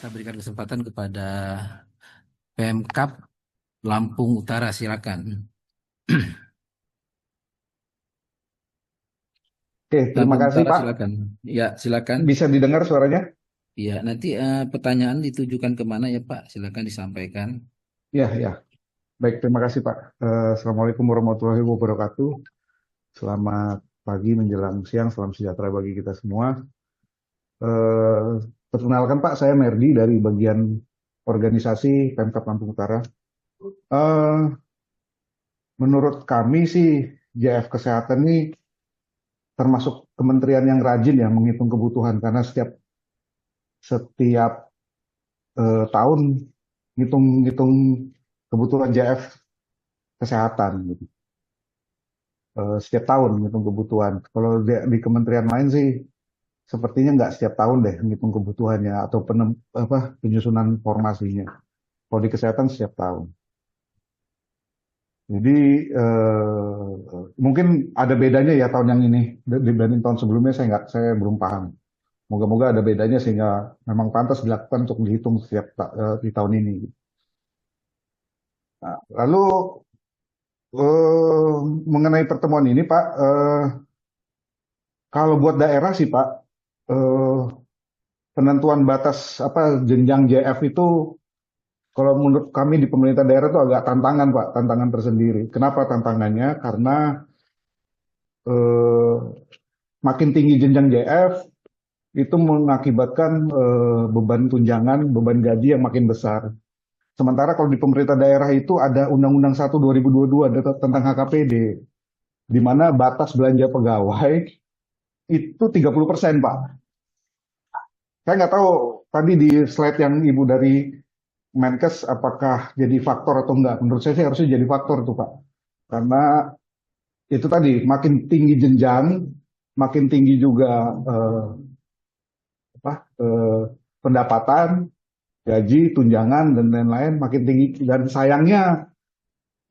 kita berikan kesempatan kepada Pemkab Lampung Utara, silakan. Oke, terima Lampung kasih Utara, Pak. silakan. Ya, silakan. Bisa didengar suaranya? Ya, nanti pertanyaan ditujukan kemana ya Pak? Silakan disampaikan. Ya, ya. Baik, terima kasih Pak. Assalamualaikum warahmatullahi wabarakatuh. Selamat pagi menjelang siang, salam sejahtera bagi kita semua. Eh, Perkenalkan Pak, saya Merdi dari bagian organisasi Pemkab Lampung Utara. Eh, Menurut kami sih, JF Kesehatan ini termasuk kementerian yang rajin ya menghitung kebutuhan karena setiap setiap tahun ngitung-ngitung kebutuhan JF kesehatan gitu. Setiap tahun ngitung kebutuhan. Kalau di kementerian lain sih sepertinya nggak setiap tahun deh ngitung kebutuhannya atau penyusunan formasinya. Kalau di kesehatan setiap tahun. Jadi mungkin ada bedanya ya tahun yang ini dibanding tahun sebelumnya saya belum paham. Moga-moga ada bedanya sehingga memang pantas dilakukan untuk dihitung di tahun ini. Nah, lalu eh, mengenai pertemuan ini Pak, kalau buat daerah sih Pak, eh, penentuan batas jenjang JF itu kalau menurut kami di pemerintah daerah itu agak tantangan Pak, tantangan tersendiri. Kenapa tantangannya? Karena eh, makin tinggi jenjang JF itu mengakibatkan beban tunjangan, beban gaji yang makin besar. Sementara kalau di pemerintah daerah itu ada Undang-Undang 1 2022 tentang HKPD, di mana batas belanja pegawai itu 30% Pak. Saya nggak tahu tadi di slide yang Ibu dari Menkes apakah jadi faktor atau enggak. Menurut saya sih harusnya jadi faktor tuh Pak. Karena itu tadi makin tinggi jenjang, makin tinggi juga eh, apa, eh, pendapatan, gaji, tunjangan dan lain-lain makin tinggi. Dan sayangnya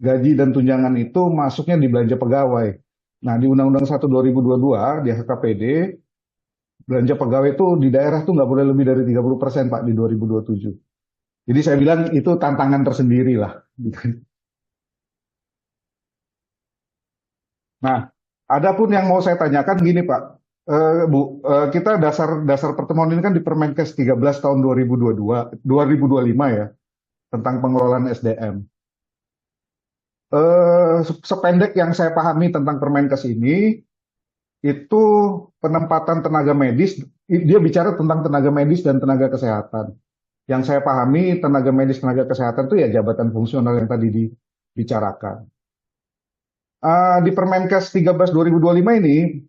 gaji dan tunjangan itu masuknya di belanja pegawai. Nah di Undang-Undang 1 2022 di HKPD belanja pegawai itu di daerah tuh nggak boleh lebih dari 30% Pak di 2027. Jadi saya bilang itu tantangan tersendiri lah. Nah, ada pun yang mau saya tanyakan gini Pak, Bu, kita dasar pertemuan ini kan di Permenkes 13 tahun 2022, 2025 ya, tentang pengelolaan SDM. Sependek yang saya pahami tentang Permenkes ini, itu penempatan tenaga medis, dia bicara tentang tenaga medis dan tenaga kesehatan. Yang saya pahami tenaga medis, tenaga kesehatan itu ya jabatan fungsional yang tadi dibicarakan. Di Permenkes 13 2025 ini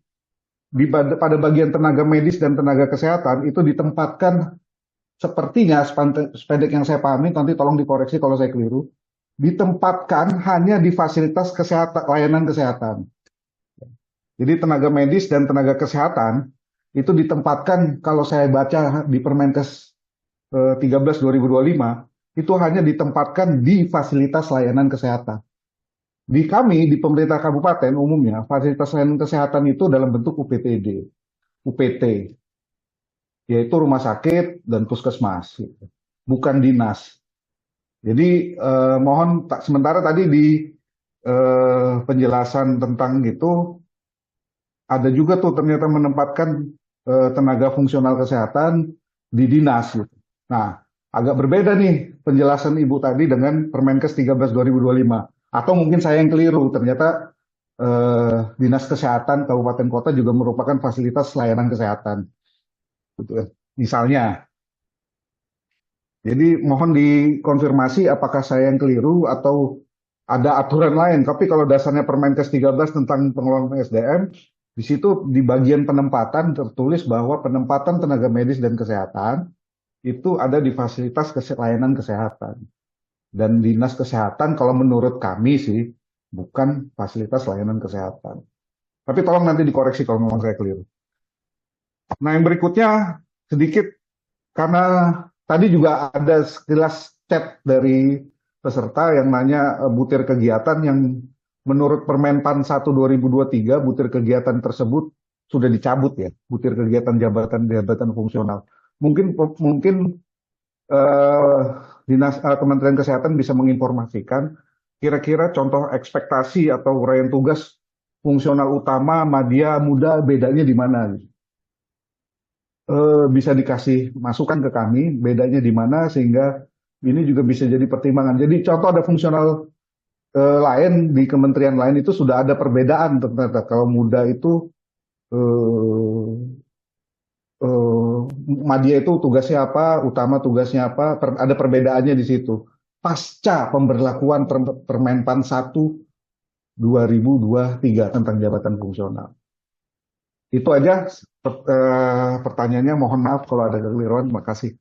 pada bagian tenaga medis dan tenaga kesehatan itu ditempatkan sepertinya sependek yang saya pahami, nanti tolong dikoreksi kalau saya keliru, ditempatkan hanya di fasilitas kesehatan, layanan kesehatan. Jadi tenaga medis dan tenaga kesehatan itu ditempatkan kalau saya baca di Permenkes 13 2025 itu hanya ditempatkan di fasilitas layanan kesehatan. Di kami di pemerintah kabupaten umumnya fasilitas layanan kesehatan itu dalam bentuk UPTD, UPT, yaitu rumah sakit dan puskesmas, gitu. Bukan dinas. Jadi mohon sementara tadi di penjelasan tentang itu ada juga tuh ternyata menempatkan tenaga fungsional kesehatan di dinas. Gitu. Nah, agak berbeda nih penjelasan Ibu tadi dengan Permenkes 13 2025. Atau mungkin saya yang keliru, ternyata dinas kesehatan kabupaten kota juga merupakan fasilitas layanan kesehatan. Gitu ya. Misalnya, jadi mohon dikonfirmasi apakah saya yang keliru atau ada aturan lain. Tapi kalau dasarnya Permenkes 13 tentang pengelolaan SDM, di situ di bagian penempatan tertulis bahwa penempatan tenaga medis dan kesehatan itu ada di fasilitas layanan kesehatan. Dan dinas kesehatan kalau menurut kami sih bukan fasilitas layanan kesehatan. Tapi tolong nanti dikoreksi kalau memang saya keliru. Nah yang berikutnya sedikit karena tadi juga ada sekilas chat dari peserta yang nanya butir kegiatan yang menurut Permenpan 1 2023 butir kegiatan tersebut sudah dicabut ya, butir kegiatan jabatan-jabatan fungsional. Mungkin mungkin eh, Kementerian Kesehatan bisa menginformasikan kira-kira contoh ekspektasi atau uraian tugas fungsional utama Madya Muda bedanya di mana? Bisa dikasih masukan ke kami bedanya di mana sehingga ini juga bisa jadi pertimbangan. Jadi contoh ada fungsional lain di kementerian lain itu sudah ada perbedaan ternyata kalau muda itu eh, eh, Madya itu tugasnya apa, utama tugasnya apa, ada perbedaannya di situ. Pasca pemberlakuan Permenpan 1 2023 tentang jabatan fungsional. Itu aja pertanyaannya. Mohon maaf kalau ada kekeliruan. Makasih.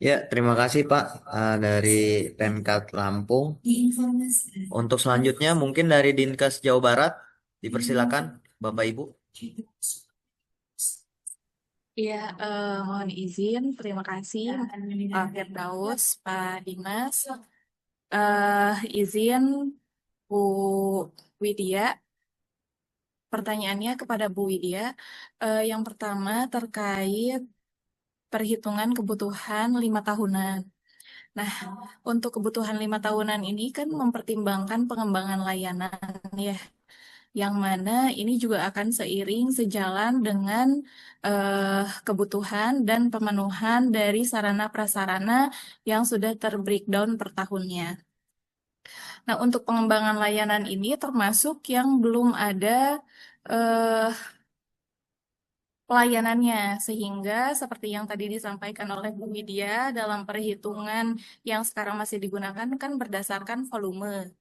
Ya, terima kasih Pak dari Pemkab Lampung. Untuk selanjutnya mungkin dari Dinkes Jawa Barat, dipersilakan Bapak Ibu. Ya, mohon izin. Terima kasih Pak Firdaus, Pak Dimas. Izin Bu Widya. Pertanyaannya kepada Bu Widya. Yang pertama terkait perhitungan kebutuhan 5 tahunan. Nah, untuk kebutuhan 5 tahunan ini kan mempertimbangkan pengembangan layanan ya, yang mana ini juga akan seiring sejalan dengan kebutuhan dan pemenuhan dari sarana prasarana yang sudah terbreakdown per tahunnya. Nah, untuk pengembangan layanan ini termasuk yang belum ada eh, pelayanannya, sehingga seperti yang tadi disampaikan oleh Bu Widya dalam perhitungan yang sekarang masih digunakan kan berdasarkan volume.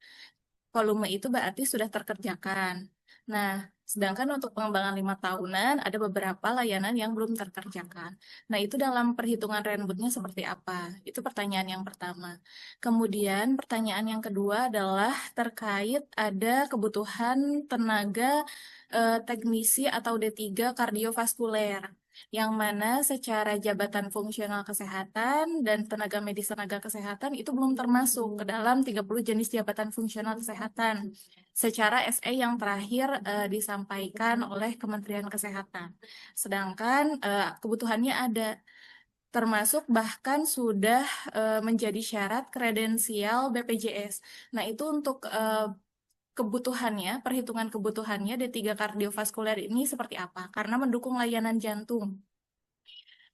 Volume itu berarti sudah terkerjakan. Nah, sedangkan untuk pengembangan 5 tahunan ada beberapa layanan yang belum terkerjakan. Nah, itu dalam perhitungan Renbudnya seperti apa? Itu pertanyaan yang pertama. Kemudian pertanyaan yang kedua adalah terkait ada kebutuhan tenaga teknisi atau D3 kardiovaskuler yang mana secara jabatan fungsional kesehatan dan tenaga medis tenaga kesehatan itu belum termasuk ke dalam 30 jenis jabatan fungsional kesehatan secara SE yang terakhir disampaikan oleh Kementerian Kesehatan. Sedangkan kebutuhannya ada termasuk bahkan sudah menjadi syarat kredensial BPJS. Nah, itu untuk kebutuhannya, perhitungan kebutuhannya D3 kardiovaskuler ini seperti apa? Karena mendukung layanan jantung.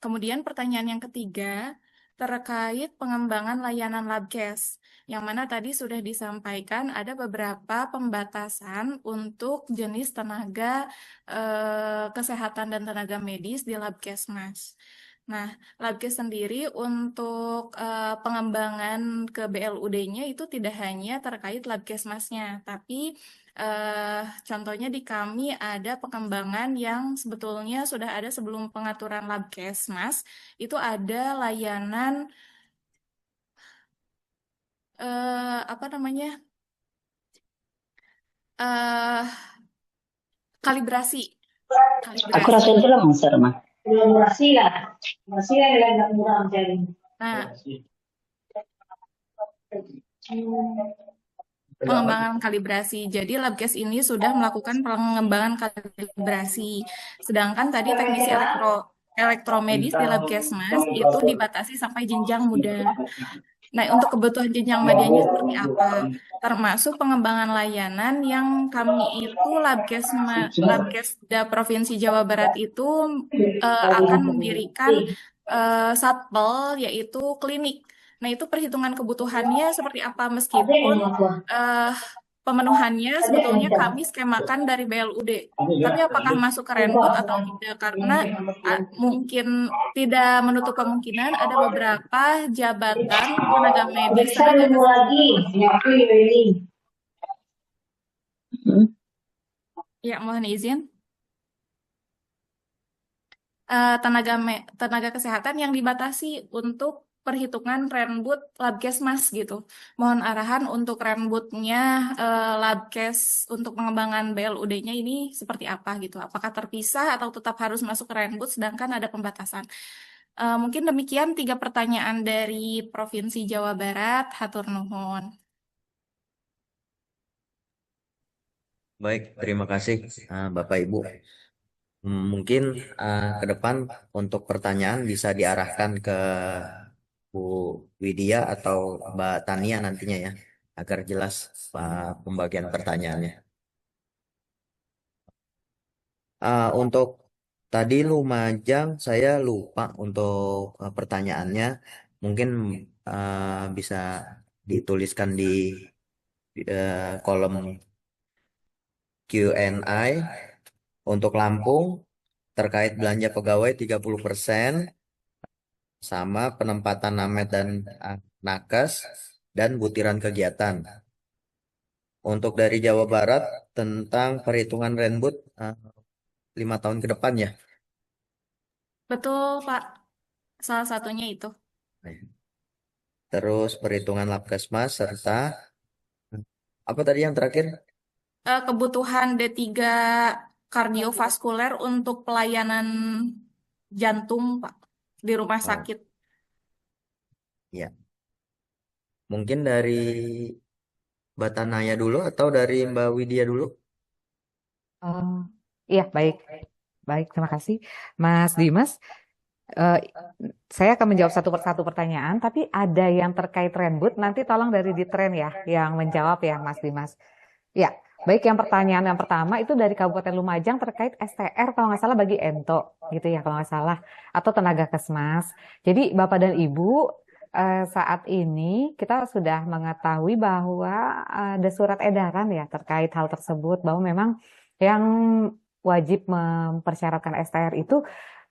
Kemudian pertanyaan yang ketiga terkait pengembangan layanan labkes, yang mana tadi sudah disampaikan ada beberapa pembatasan untuk jenis tenaga kesehatan dan tenaga medis di labkesmas. Nah, labkes sendiri untuk pengembangan ke BLUD-nya itu tidak hanya terkait labkesmasnya, tapi contohnya di kami ada pengembangan yang sebetulnya sudah ada sebelum pengaturan Labkesmas, itu ada layanan apa namanya eh kalibrasi, Aku kalibrasi. rasa itu lah Mas Sarma. Nah, pengembangan kalibrasi. Jadi Labkes ini sudah melakukan pengembangan kalibrasi. Sedangkan tadi teknisi elektromedis di Labkesmas itu dibatasi sampai jenjang muda. Nah, untuk kebutuhan jenjang medianya seperti apa? Termasuk pengembangan layanan yang kami itu Labkesda Provinsi Jawa Barat itu akan mendirikan satpel yaitu klinik. Nah, itu perhitungan kebutuhannya seperti apa meskipun eh, pemenuhannya sebetulnya kami skemakan dari BLUD. Tapi apakah masuk ke Renbud atau tidak? Karena mungkin tidak menutup kemungkinan ada beberapa jabatan tenaga medis, tenaga kesehatan. Ya, mohon izin. Tenaga kesehatan yang dibatasi untuk perhitungan Renbud Labkesmas gitu. Mohon arahan untuk Renbudnya Labkes untuk pengembangan BLUD-nya ini seperti apa gitu. Apakah terpisah atau tetap harus masuk ke Renbud sedangkan ada pembatasan. Mungkin demikian 3 pertanyaan dari Provinsi Jawa Barat. Hatur nuhun. Baik, terima kasih Bapak Ibu. Mungkin ke depan untuk pertanyaan bisa diarahkan ke Bu Widya atau Mbak Tania nantinya ya, agar jelas pembagian pertanyaannya. Untuk tadi Lumajang saya lupa untuk pertanyaannya, mungkin bisa dituliskan di kolom Q&A. Untuk Lampung terkait belanja pegawai 30% sama penempatan namet dan nakes dan butiran kegiatan. Untuk dari Jawa Barat tentang perhitungan renbut 5 tahun ke depan ya. Betul, Pak. Salah satunya itu. Terus perhitungan Labkesmas serta apa tadi yang terakhir? Kebutuhan D3 kardiovaskuler untuk pelayanan jantung, Pak, di rumah Oh, sakit. ya. Mungkin dari Mbak Tanaya dulu atau dari Mbak Widya dulu? Oh, iya, baik. Baik, terima kasih. Mas Dimas, eh, saya akan menjawab satu persatu pertanyaan, tapi ada yang terkait Renbud, nanti tolong dari Ditren ya, yang menjawab ya, Mas Dimas. Ya, baik, yang pertanyaan yang pertama itu dari Kabupaten Lumajang terkait STR, kalau nggak salah bagi Ento, gitu ya, kalau nggak salah, atau tenaga kesmas. Jadi, Bapak dan Ibu, saat ini kita sudah mengetahui bahwa ada surat edaran ya terkait hal tersebut, bahwa memang yang wajib mempersyaratkan STR itu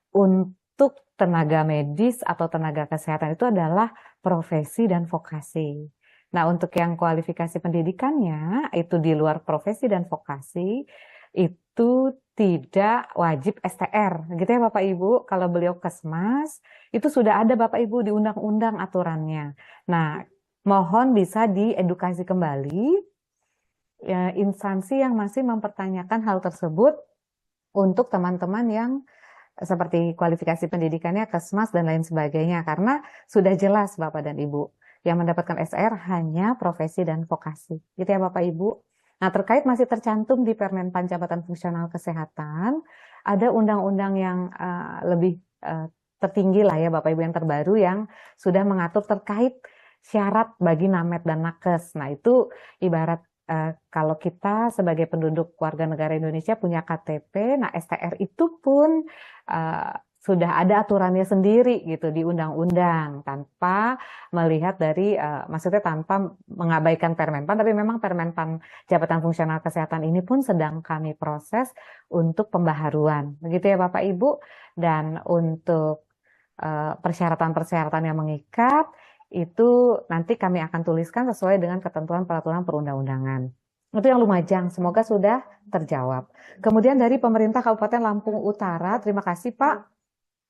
untuk tenaga medis atau tenaga kesehatan itu adalah profesi dan vokasi. Nah, untuk yang kualifikasi pendidikannya itu di luar profesi dan vokasi itu tidak wajib STR, gitu ya Bapak Ibu. Kalau beliau kesmas itu sudah ada Bapak Ibu di undang-undang aturannya. Nah, mohon bisa diedukasi kembali instansi yang masih mempertanyakan hal tersebut untuk teman-teman yang seperti kualifikasi pendidikannya, kesmas, dan lain sebagainya. Karena sudah jelas Bapak dan Ibu, yang mendapatkan SR hanya profesi dan vokasi. Gitu ya Bapak Ibu. Nah, terkait masih tercantum di Permenpan Jabatan Fungsional Kesehatan, ada undang-undang yang lebih tertinggi lah ya Bapak Ibu, yang terbaru yang sudah mengatur terkait syarat bagi namet dan nakes. Nah, itu ibarat kalau kita sebagai penduduk warga negara Indonesia punya KTP, nah STR itu pun sudah ada aturannya sendiri gitu di undang-undang, tanpa melihat dari maksudnya tanpa mengabaikan Permenpan, tapi memang Permenpan Jabatan Fungsional Kesehatan ini pun sedang kami proses untuk pembaharuan, begitu ya Bapak Ibu. Dan untuk persyaratan-persyaratan yang mengikat itu nanti kami akan tuliskan sesuai dengan ketentuan peraturan perundang-undangan. Itu yang Lumajang, semoga sudah terjawab. Kemudian dari pemerintah Kabupaten Lampung Utara, terima kasih Pak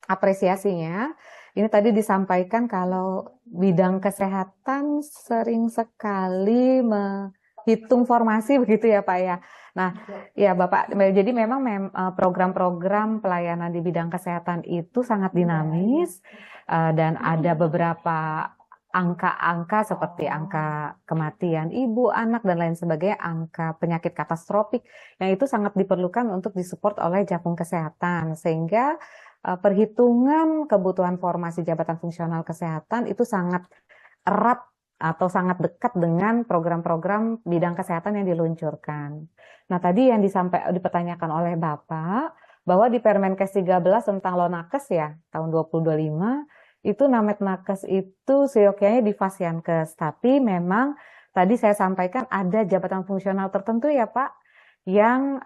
apresiasinya. Ini tadi disampaikan kalau bidang kesehatan sering sekali menghitung formasi begitu ya Pak ya. Nah, ya Bapak, jadi memang program-program pelayanan di bidang kesehatan itu sangat dinamis dan ada beberapa angka-angka seperti angka kematian ibu, anak, dan lain sebagainya, angka penyakit katastropik, yang itu sangat diperlukan untuk disupport oleh Japung Kesehatan, sehingga perhitungan kebutuhan formasi jabatan fungsional kesehatan itu sangat erat atau sangat dekat dengan program-program bidang kesehatan yang diluncurkan. Nah, tadi yang dipertanyakan oleh Bapak, bahwa di Permenkes 13 tentang Lonakes ya, tahun 2025, itu namet nakes itu seyogyanya di Fasiankes. Tapi memang tadi saya sampaikan ada jabatan fungsional tertentu ya Pak, yang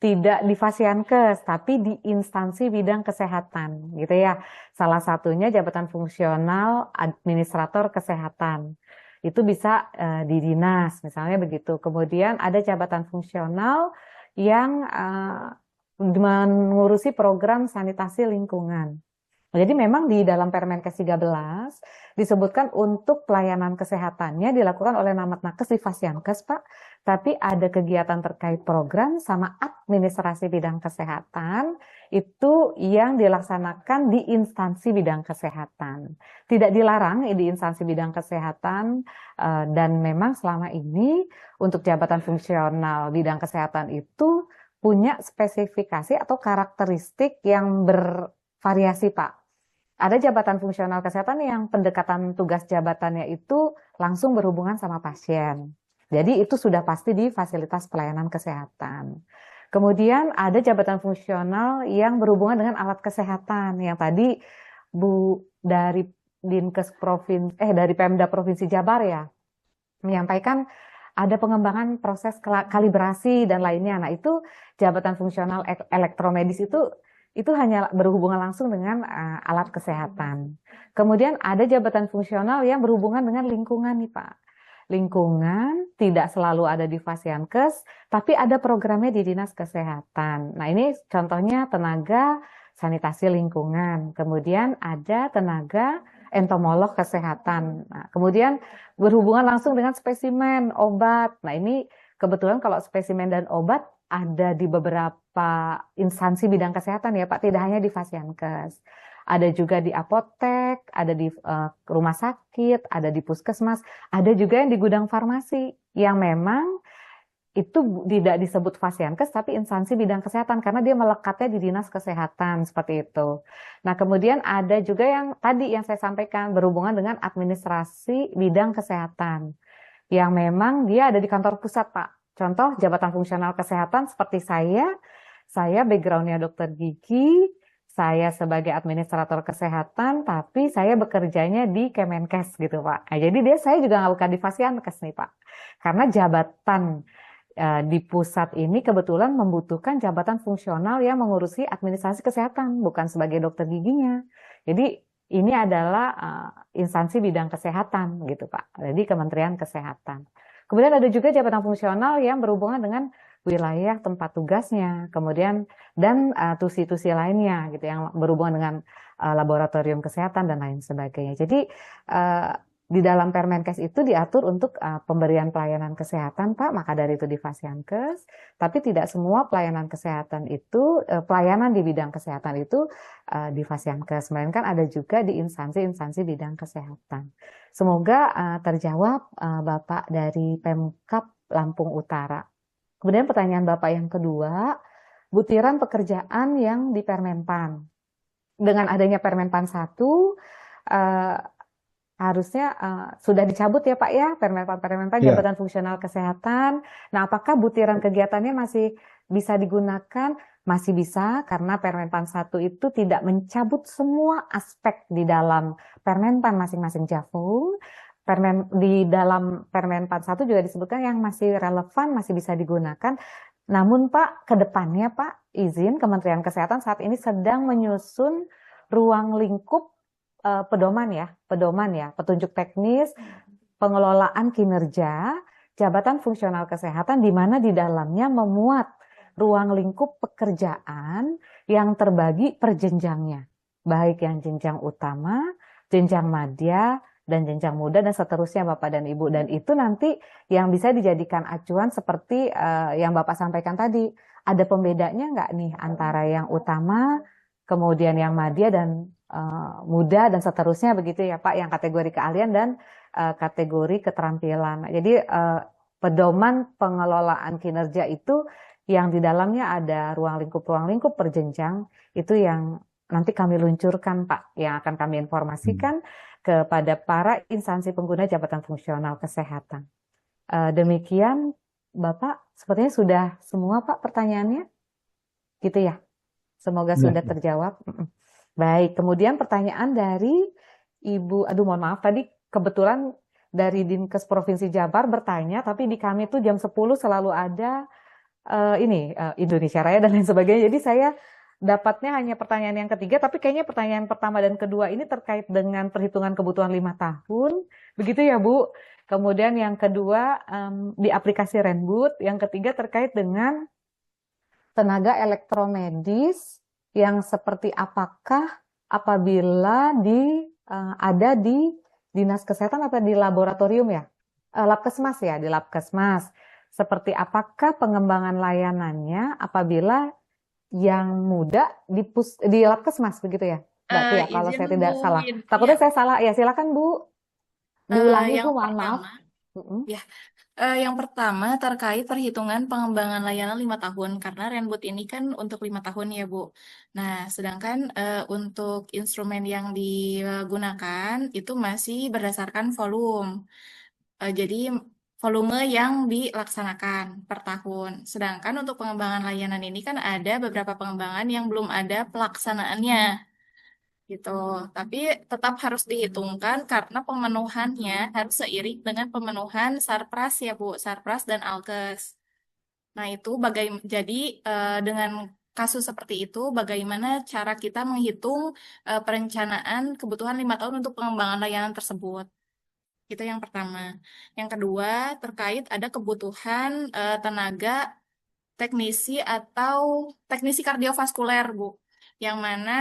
tidak di Fasiankes, tapi di instansi bidang kesehatan, gitu ya. Salah satunya jabatan fungsional administrator kesehatan. Itu bisa di dinas, misalnya begitu. Kemudian ada jabatan fungsional yang mengurusi program sanitasi lingkungan. Jadi memang di dalam Permenkes 13 disebutkan untuk pelayanan kesehatannya dilakukan oleh namet nakes di Fasiankes, Pak. Tapi ada kegiatan terkait program sama administrasi bidang kesehatan itu yang dilaksanakan di instansi bidang kesehatan. Tidak dilarang di instansi bidang kesehatan dan memang selama ini untuk jabatan fungsional bidang kesehatan itu punya spesifikasi atau karakteristik yang bervariasi, Pak. Ada jabatan fungsional kesehatan yang pendekatan tugas jabatannya itu langsung berhubungan sama pasien. Jadi itu sudah pasti di fasilitas pelayanan kesehatan. Kemudian ada jabatan fungsional yang berhubungan dengan alat kesehatan. Yang tadi Bu dari dari Pemda Provinsi Jabar ya menyampaikan ada pengembangan proses kalibrasi dan lainnya. Nah, itu jabatan fungsional elektromedis itu hanya berhubungan langsung dengan alat kesehatan. Kemudian ada jabatan fungsional yang berhubungan dengan lingkungan nih, Pak. Lingkungan tidak selalu ada di Fasiankes, tapi ada programnya di Dinas Kesehatan. Nah, ini contohnya tenaga sanitasi lingkungan. Kemudian ada tenaga entomolog kesehatan. Nah, kemudian berhubungan langsung dengan spesimen, obat. Nah, ini kebetulan kalau spesimen dan obat ada di beberapa instansi bidang kesehatan ya Pak, tidak hanya di Fasiankes. Ada juga di apotek, ada di rumah sakit, ada di puskesmas, ada juga yang di gudang farmasi yang memang itu tidak disebut Fasiankes tapi instansi bidang kesehatan karena dia melekatnya di dinas kesehatan seperti itu. Nah, kemudian ada juga yang tadi yang saya sampaikan berhubungan dengan administrasi bidang kesehatan yang memang dia ada di kantor pusat, Pak. Contoh jabatan fungsional kesehatan seperti saya backgroundnya dokter gigi, saya sebagai administrator kesehatan tapi saya bekerjanya di Kemenkes gitu, Pak. Nah, jadi saya juga bukan di Fasiankes nih, Pak. Karena jabatan di pusat ini kebetulan membutuhkan jabatan fungsional yang mengurusi administrasi kesehatan, bukan sebagai dokter giginya. Jadi ini adalah instansi bidang kesehatan gitu Pak, jadi Kementerian Kesehatan. Kemudian ada juga jabatan fungsional yang berhubungan dengan wilayah tempat tugasnya, kemudian dan tusi-tusi lainnya gitu yang berhubungan dengan laboratorium kesehatan dan lain sebagainya. Jadi di dalam Permenkes itu diatur untuk pemberian pelayanan kesehatan, Pak, maka dari itu di Fasiankes, tapi tidak semua pelayanan kesehatan itu, pelayanan di bidang kesehatan itu di Fasiankes, melainkan ada juga di instansi-instansi bidang kesehatan. Semoga terjawab Bapak dari Pemkab Lampung Utara. Kemudian pertanyaan Bapak yang kedua, butiran pekerjaan yang di Permenpan. Dengan adanya Permenpan 1, harusnya sudah dicabut ya Pak ya, Permenpan jabatan fungsional kesehatan. Nah, apakah butiran kegiatannya masih bisa digunakan? Masih bisa, karena Permenpan 1 itu tidak mencabut semua aspek di dalam Permenpan masing-masing Javung. Di dalam Permenpan 1 juga disebutkan yang masih relevan, masih bisa digunakan. Namun Pak, ke depannya Pak, izin Kementerian Kesehatan saat ini sedang menyusun ruang lingkup pedoman ya, petunjuk teknis, pengelolaan kinerja, jabatan fungsional kesehatan di mana di dalamnya memuat ruang lingkup pekerjaan yang terbagi per jenjangnya, baik yang jenjang utama, jenjang madya, dan jenjang muda dan seterusnya Bapak dan Ibu. Dan itu nanti yang bisa dijadikan acuan seperti yang Bapak sampaikan tadi. Ada pembedanya nggak nih antara yang utama, kemudian yang madya dan muda dan seterusnya begitu ya Pak, yang kategori keahlian dan kategori keterampilan. Jadi pedoman pengelolaan kinerja itu yang di dalamnya ada ruang lingkup per jenjang, itu yang nanti kami luncurkan Pak, yang akan kami informasikan kepada para instansi pengguna jabatan fungsional kesehatan. Demikian Bapak, sepertinya sudah semua Pak pertanyaannya, gitu ya? Semoga sudah terjawab. Baik, kemudian pertanyaan dari Ibu, mohon maaf tadi kebetulan dari Dinkes Provinsi Jabar bertanya, tapi di kami tuh jam 10 selalu ada Indonesia Raya dan lain sebagainya. Jadi saya dapatnya hanya pertanyaan yang ketiga, tapi kayaknya pertanyaan pertama dan kedua ini terkait dengan perhitungan kebutuhan 5 tahun. Begitu ya Bu? Kemudian yang kedua di aplikasi Renbud, yang ketiga terkait dengan tenaga elektromedis yang seperti apakah apabila ada di dinas kesehatan atau di laboratorium ya, Labkesmas ya, di Labkesmas. Seperti apakah pengembangan layanannya apabila yang muda di Labkesmas begitu ya, Mbak Tia, kalau saya tidak salah. Takutnya saya salah, ya silakan Bu. Diulangi Bu, mohon maaf. Ya, Yang pertama terkait perhitungan pengembangan layanan 5 tahun, karena Renbud ini kan untuk 5 tahun ya Bu. Nah, sedangkan untuk instrumen yang digunakan itu masih berdasarkan volume. Jadi volume yang dilaksanakan per tahun. Sedangkan untuk pengembangan layanan ini kan ada beberapa pengembangan yang belum ada pelaksanaannya gitu. Tapi tetap harus dihitungkan karena pemenuhannya harus seiring dengan pemenuhan Sarpras ya Bu, Sarpras dan Alkes. Nah, itu jadi dengan kasus seperti itu, bagaimana cara kita menghitung perencanaan kebutuhan 5 tahun untuk pengembangan layanan tersebut? Itu yang pertama. Yang kedua, terkait ada kebutuhan tenaga teknisi atau teknisi kardiovaskuler, Bu. Yang mana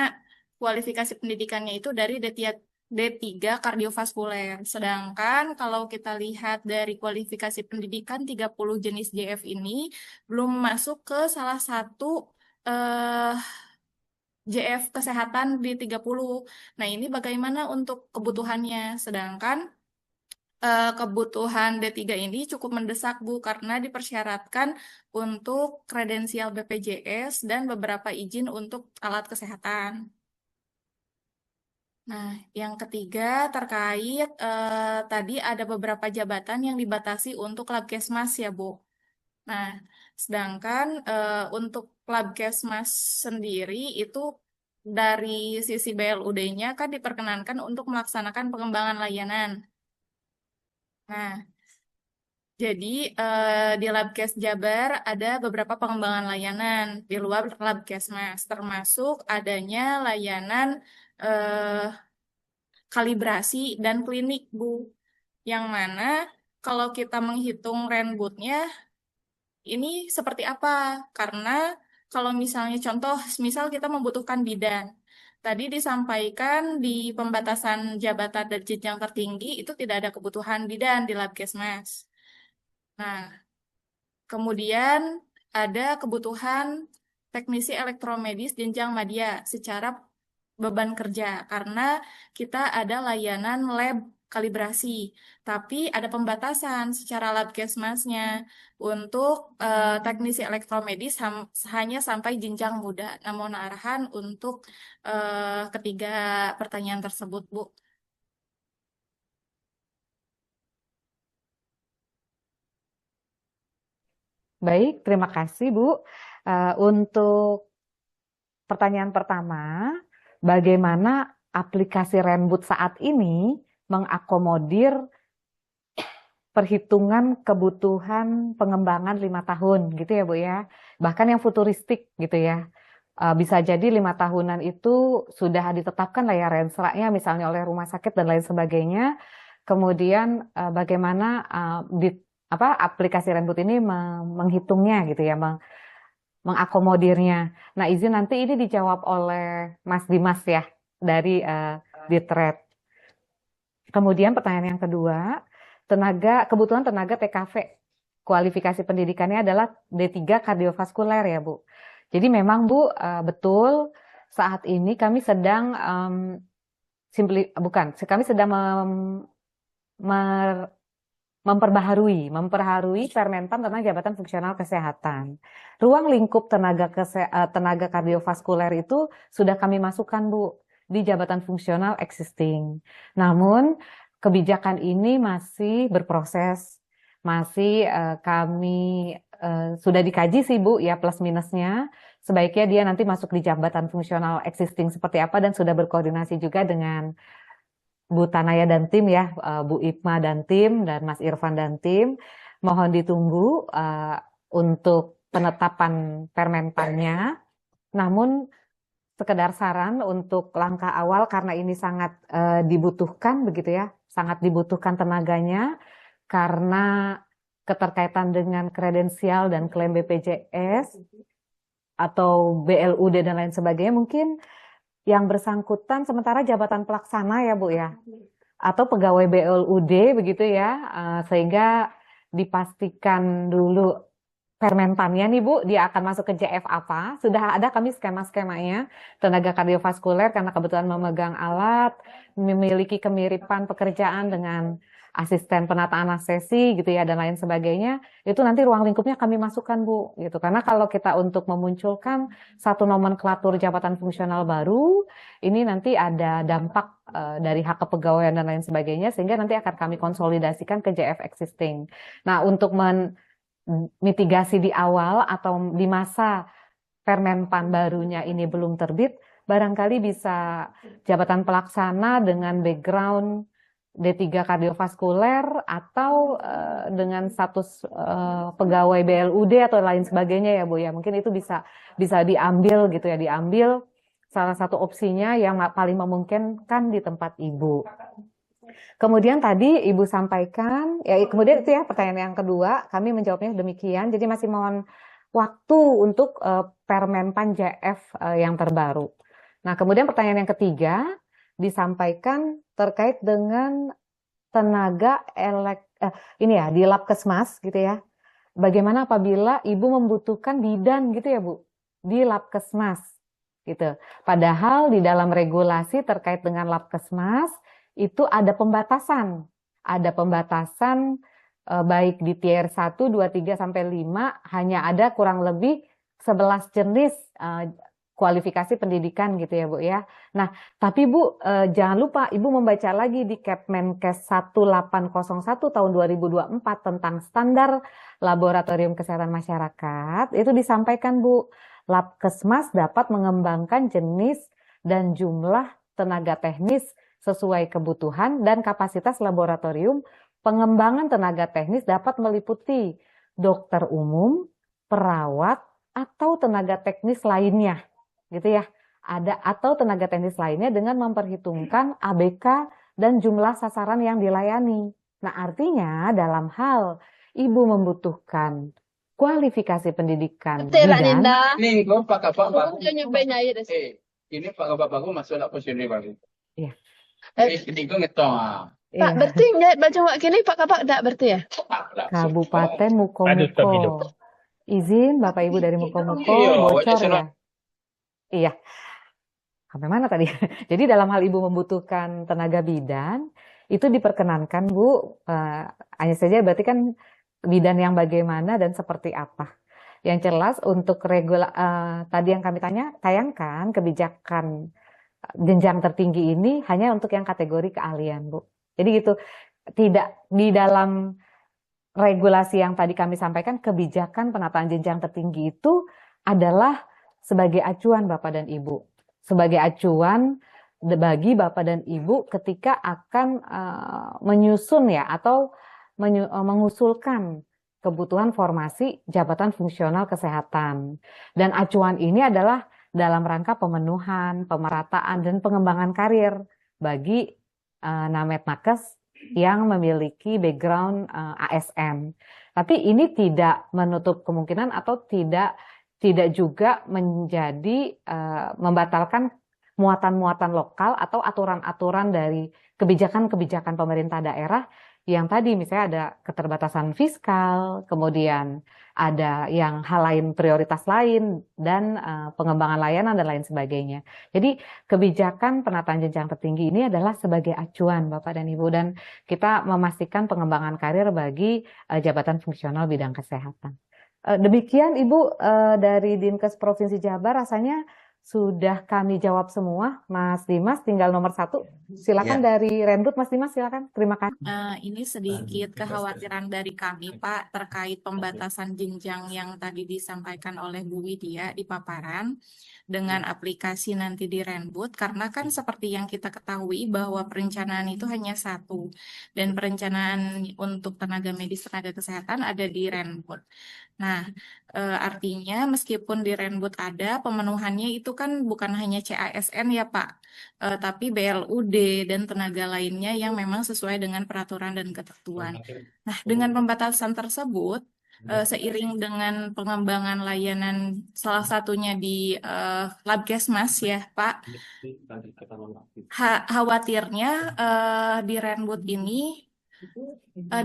kualifikasi pendidikannya itu dari D3 kardiovaskuler. Sedangkan kalau kita lihat dari kualifikasi pendidikan 30 jenis JF ini belum masuk ke salah satu eh, JF kesehatan di 30. Nah, ini bagaimana untuk kebutuhannya? Sedangkan kebutuhan D3 ini cukup mendesak, Bu, karena dipersyaratkan untuk kredensial BPJS dan beberapa izin untuk alat kesehatan. Nah, yang ketiga terkait tadi ada beberapa jabatan yang dibatasi untuk Labkesmas ya, Bu. Nah, sedangkan untuk Labkesmas sendiri itu dari sisi BLUD-nya kan diperkenankan untuk melaksanakan pengembangan layanan. Nah, jadi di Labkes Jabar ada beberapa pengembangan layanan di luar Labkesmas, termasuk adanya layanan eh, kalibrasi dan klinik, Bu. Yang mana kalau kita menghitung Renbudnya, ini seperti apa? Karena kalau misalnya contoh, misal kita membutuhkan bidan. Tadi disampaikan di pembatasan jabatan dan jenjang tertinggi itu tidak ada kebutuhan bidan di Labkesmas. Nah, kemudian ada kebutuhan teknisi elektromedis jenjang madya secara beban kerja karena kita ada layanan lab kalibrasi, tapi ada pembatasan secara labkesmasnya untuk teknisi elektromedis hanya sampai jenjang muda. Namun arahan untuk ketiga pertanyaan tersebut, Bu. Baik, terima kasih Bu. Untuk pertanyaan pertama, bagaimana aplikasi Renbud saat ini mengakomodir perhitungan kebutuhan pengembangan 5 tahun gitu ya Bu ya. Bahkan yang futuristik gitu ya. Bisa jadi 5 tahunan itu sudah ditetapkan lah ya rensra-nya misalnya oleh rumah sakit dan lain sebagainya. Kemudian bagaimana aplikasi Renbud ini menghitungnya gitu ya, mengakomodirnya. Nah, izin nanti ini dijawab oleh Mas Dimas ya dari Ditred. Kemudian pertanyaan yang kedua, kebutuhan tenaga TKV. Kualifikasi pendidikannya adalah D3 kardiovaskuler ya, Bu. Jadi memang Bu, betul saat ini kami sedang kami sedang memperbaharui Permentan tentang jabatan fungsional kesehatan. Ruang lingkup tenaga kardiovaskuler itu sudah kami masukkan, Bu, di jabatan fungsional existing. Namun kebijakan ini masih berproses, masih kami sudah dikaji sih Bu ya plus minusnya. Sebaiknya dia nanti masuk di jabatan fungsional existing seperti apa dan sudah berkoordinasi juga dengan Bu Tanaya dan tim ya, Bu Ipma dan tim, dan Mas Irfan dan tim. Mohon ditunggu untuk penetapan permentannya. Namun sekedar saran untuk langkah awal karena ini sangat dibutuhkan begitu ya, sangat dibutuhkan tenaganya karena keterkaitan dengan kredensial dan klaim BPJS atau BLUD dan lain sebagainya mungkin yang bersangkutan sementara jabatan pelaksana ya Bu ya, atau pegawai BLUD begitu ya, sehingga dipastikan dulu permentannya nih Bu, dia akan masuk ke JF apa, sudah ada kami skema-skemanya, tenaga kardiovaskuler karena kebetulan memegang alat, memiliki kemiripan pekerjaan dengan asisten penataan anestesi gitu ya dan lain sebagainya, itu nanti ruang lingkupnya kami masukkan Bu gitu. Karena kalau kita untuk memunculkan satu nomenklatur jabatan fungsional baru, ini nanti ada dampak dari hak kepegawaian dan lain sebagainya sehingga nanti akan kami konsolidasikan ke JF existing. Nah, untuk mitigasi di awal atau di masa Permenpan barunya ini belum terbit, barangkali bisa jabatan pelaksana dengan background D3 kardiovaskuler atau dengan status pegawai BLUD atau lain sebagainya ya Bu ya. Mungkin itu bisa diambil gitu ya, diambil salah satu opsinya yang paling memungkinkan di tempat Ibu. Kemudian tadi Ibu sampaikan, ya kemudian itu ya pertanyaan yang kedua, kami menjawabnya demikian. Jadi masih mohon waktu untuk Permenpan JF yang terbaru. Nah, kemudian pertanyaan yang ketiga disampaikan terkait dengan tenaga ini ya di Labkesmas gitu ya. Bagaimana apabila Ibu membutuhkan bidan gitu ya Bu di Labkesmas gitu. Padahal di dalam regulasi terkait dengan Labkesmas itu ada pembatasan. Ada pembatasan baik di tier 1, 2, 3 sampai 5 hanya ada kurang lebih 11 jenis kualifikasi pendidikan gitu ya Bu ya. Nah, tapi Bu jangan lupa Ibu membaca lagi di Kepmenkes 1801 tahun 2024 tentang standar laboratorium kesehatan masyarakat. Itu disampaikan Bu, Labkesmas dapat mengembangkan jenis dan jumlah tenaga teknis sesuai kebutuhan dan kapasitas laboratorium. Pengembangan tenaga teknis dapat meliputi dokter umum, perawat, atau tenaga teknis lainnya, gitu ya. Atau tenaga teknis lainnya dengan memperhitungkan ABK dan jumlah sasaran yang dilayani. Nah, artinya dalam hal Ibu membutuhkan kualifikasi pendidikan Betul lah, bidan, Ninda. Nih, gue Pak Kabak baru. Dia nyobain aja deh. Ini Pak Kabak baru masuk lah posisi baru. Iya. Ini gue ngetong. Pak, Iya. berarti nggak baca wak gini Pak Kapak enggak berarti ya? Kabupaten Mukomuko. Izin Bapak Ibu dari Mukomuko Iya, bocor wajah ya. Iya. Sampai mana tadi? Jadi dalam hal Ibu membutuhkan tenaga bidan, itu diperkenankan Bu. Hanya saja berarti kan bidan yang bagaimana dan seperti apa. Yang jelas untuk tadi yang kami tayangkan kebijakan jenjang tertinggi ini hanya untuk yang kategori keahlian Bu. Jadi gitu, tidak di dalam regulasi yang tadi kami sampaikan, kebijakan penataan jenjang tertinggi itu adalah sebagai acuan Bapak dan Ibu. Sebagai acuan bagi Bapak dan Ibu ketika akan menyusun ya atau mengusulkan kebutuhan formasi jabatan fungsional kesehatan. Dan acuan ini adalah dalam rangka pemenuhan, pemerataan, dan pengembangan karir bagi Nametnakes yang memiliki background ASN. Tapi ini tidak menutup kemungkinan atau tidak juga menjadi membatalkan muatan-muatan lokal atau aturan-aturan dari kebijakan-kebijakan pemerintah daerah yang tadi misalnya ada keterbatasan fiskal, kemudian ada yang hal lain prioritas lain dan pengembangan layanan dan lain sebagainya. Jadi kebijakan penataan jenjang tertinggi ini adalah sebagai acuan Bapak dan Ibu dan kita memastikan pengembangan karir bagi jabatan fungsional bidang kesehatan. Demikian Ibu dari Dinkes Provinsi Jabar, rasanya sudah kami jawab semua. Mas Dimas tinggal nomor 1. Silakan dari Renbud Mas Dimas, silakan. Terima kasih. Ini sedikit kekhawatiran dari kami Pak terkait pembatasan jenjang yang tadi disampaikan oleh Bu Widya di paparan dengan aplikasi nanti di Renbud, karena kan seperti yang kita ketahui bahwa perencanaan itu hanya satu dan perencanaan untuk tenaga medis tenaga kesehatan ada di Renbud. Nah, artinya meskipun di Renbud ada, pemenuhannya itu kan bukan hanya CASN ya Pak, tapi BLUD dan tenaga lainnya yang memang sesuai dengan peraturan dan ketentuan. Nah, dengan pembatasan tersebut, seiring dengan pengembangan layanan salah satunya di Labkesmas ya Pak, khawatirnya di Renbud ini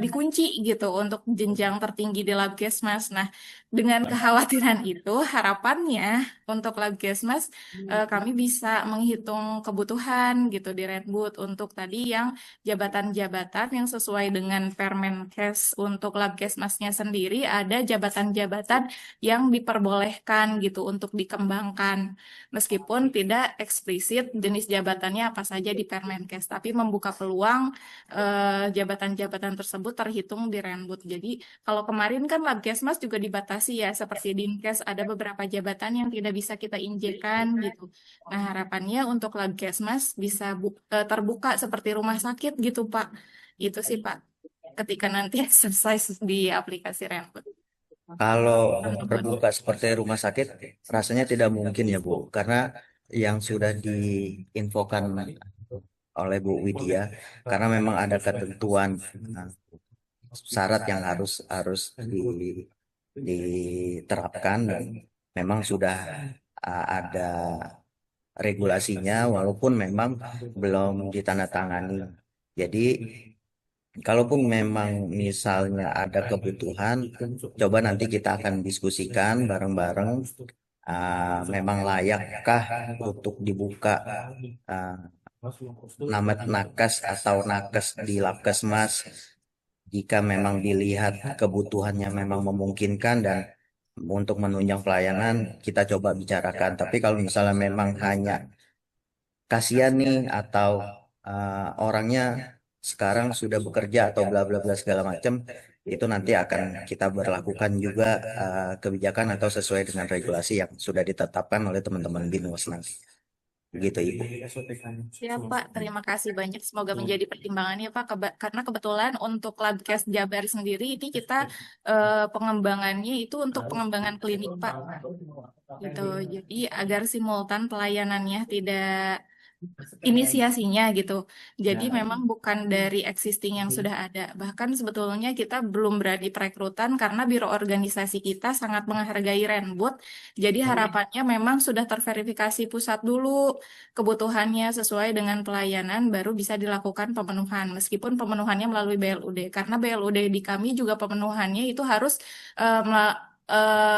dikunci gitu untuk jenjang tertinggi di Labkesmas. Nah, dengan kekhawatiran itu, harapannya untuk Labkesmas kami bisa menghitung kebutuhan gitu di Renbud untuk tadi yang jabatan-jabatan yang sesuai dengan Permenkes untuk Labkesmasnya sendiri, ada jabatan-jabatan yang diperbolehkan gitu untuk dikembangkan. Meskipun tidak eksplisit jenis jabatannya apa saja di Permenkes, tapi membuka peluang jabatan-jabatan tersebut terhitung di Renbud. Jadi kalau kemarin kan Labkesmas juga dibatasi ya, seperti Dinkes ada beberapa jabatan yang tidak bisa kita injekan gitu. Nah harapannya untuk Labkesmas bisa terbuka seperti rumah sakit gitu Pak. Itu sih Pak. Ketika nanti exercise di aplikasi Renbud. Kalau terbuka seperti rumah sakit, rasanya tidak mungkin ya Bu, karena yang sudah diinfokan oleh Bu Widya, karena memang ada ketentuan syarat yang harus harus diterapkan dan memang sudah ada regulasinya, walaupun memang belum ditandatangani. Jadi kalaupun memang misalnya ada kebutuhan, coba nanti kita akan diskusikan bareng-bareng. Memang layakkah untuk dibuka nama nakes atau nakes di Labkesmas? Jika memang dilihat kebutuhannya memang memungkinkan dan untuk menunjang pelayanan, kita coba bicarakan. Tapi kalau misalnya memang hanya kasihan nih atau orangnya sekarang sudah bekerja atau bla bla bla segala macam, itu nanti akan kita berlakukan juga kebijakan atau sesuai dengan regulasi yang sudah ditetapkan oleh teman-teman BINUS nanti. Begitu Ibu. Ya Pak, terima kasih banyak. Semoga menjadi pertimbangannya Pak. Karena kebetulan untuk Labkes Jabar sendiri ini kita pengembangannya itu untuk pengembangan klinik Pak. Gitu. Jadi agar simultan pelayanannya tidak inisiasinya gitu. Jadi memang bukan dari existing yang sudah ada. Bahkan sebetulnya kita belum berani perekrutan karena biro organisasi kita sangat menghargai Renbud. Jadi harapannya memang sudah terverifikasi pusat dulu kebutuhannya sesuai dengan pelayanan baru bisa dilakukan pemenuhan. Meskipun pemenuhannya melalui BLUD. Karena BLUD di kami juga pemenuhannya itu harus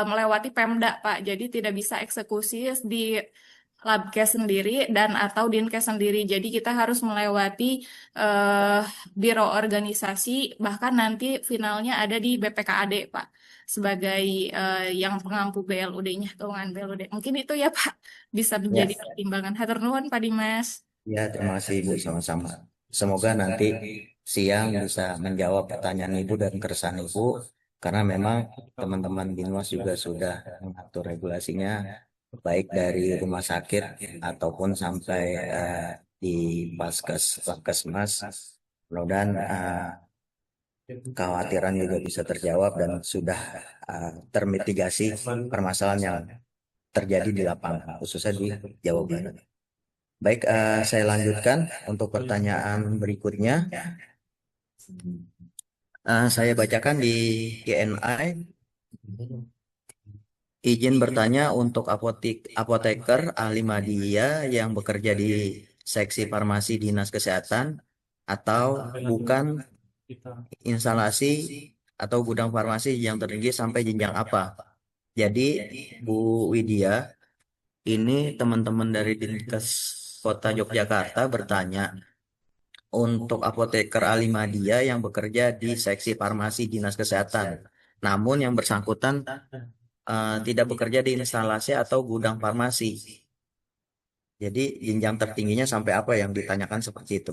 melewati Pemda Pak. Jadi tidak bisa eksekusi di Labkes sendiri dan atau Dinkes sendiri. Jadi kita harus melewati eh, biro organisasi, bahkan nanti finalnya ada di BPKAD, Pak, sebagai yang pengampu BLUD-nya, keuangan BLUD. Mungkin itu ya, Pak, bisa Ya, menjadi pertimbangan. Hatur nuhun, Pak Dimas. ya terima kasih Ibu sama-sama. Semoga nanti siang bisa menjawab pertanyaan Ibu dan keresahan Ibu, karena memang teman-teman BINUAS juga sudah mengatur regulasinya, baik dari rumah sakit ataupun sampai di Labkesmas. Mudah-mudahan kekhawatiran juga bisa terjawab dan sudah termitigasi permasalahan yang terjadi di lapangan, khususnya di Jawa Barat. Baik, saya lanjutkan untuk pertanyaan berikutnya. Saya bacakan di Q&A. Izin bertanya untuk apoteker ahli media yang bekerja di seksi farmasi Dinas Kesehatan atau bukan instalasi atau gudang farmasi yang tertinggi sampai jenjang apa? Jadi Bu Widya, ini teman-teman dari Dinkes Kota Yogyakarta bertanya untuk apoteker ahli media yang bekerja di seksi farmasi Dinas Kesehatan. Namun yang bersangkutan tidak bekerja di instalasi atau gudang farmasi. Jadi jenjang tertingginya sampai apa yang ditanyakan seperti itu.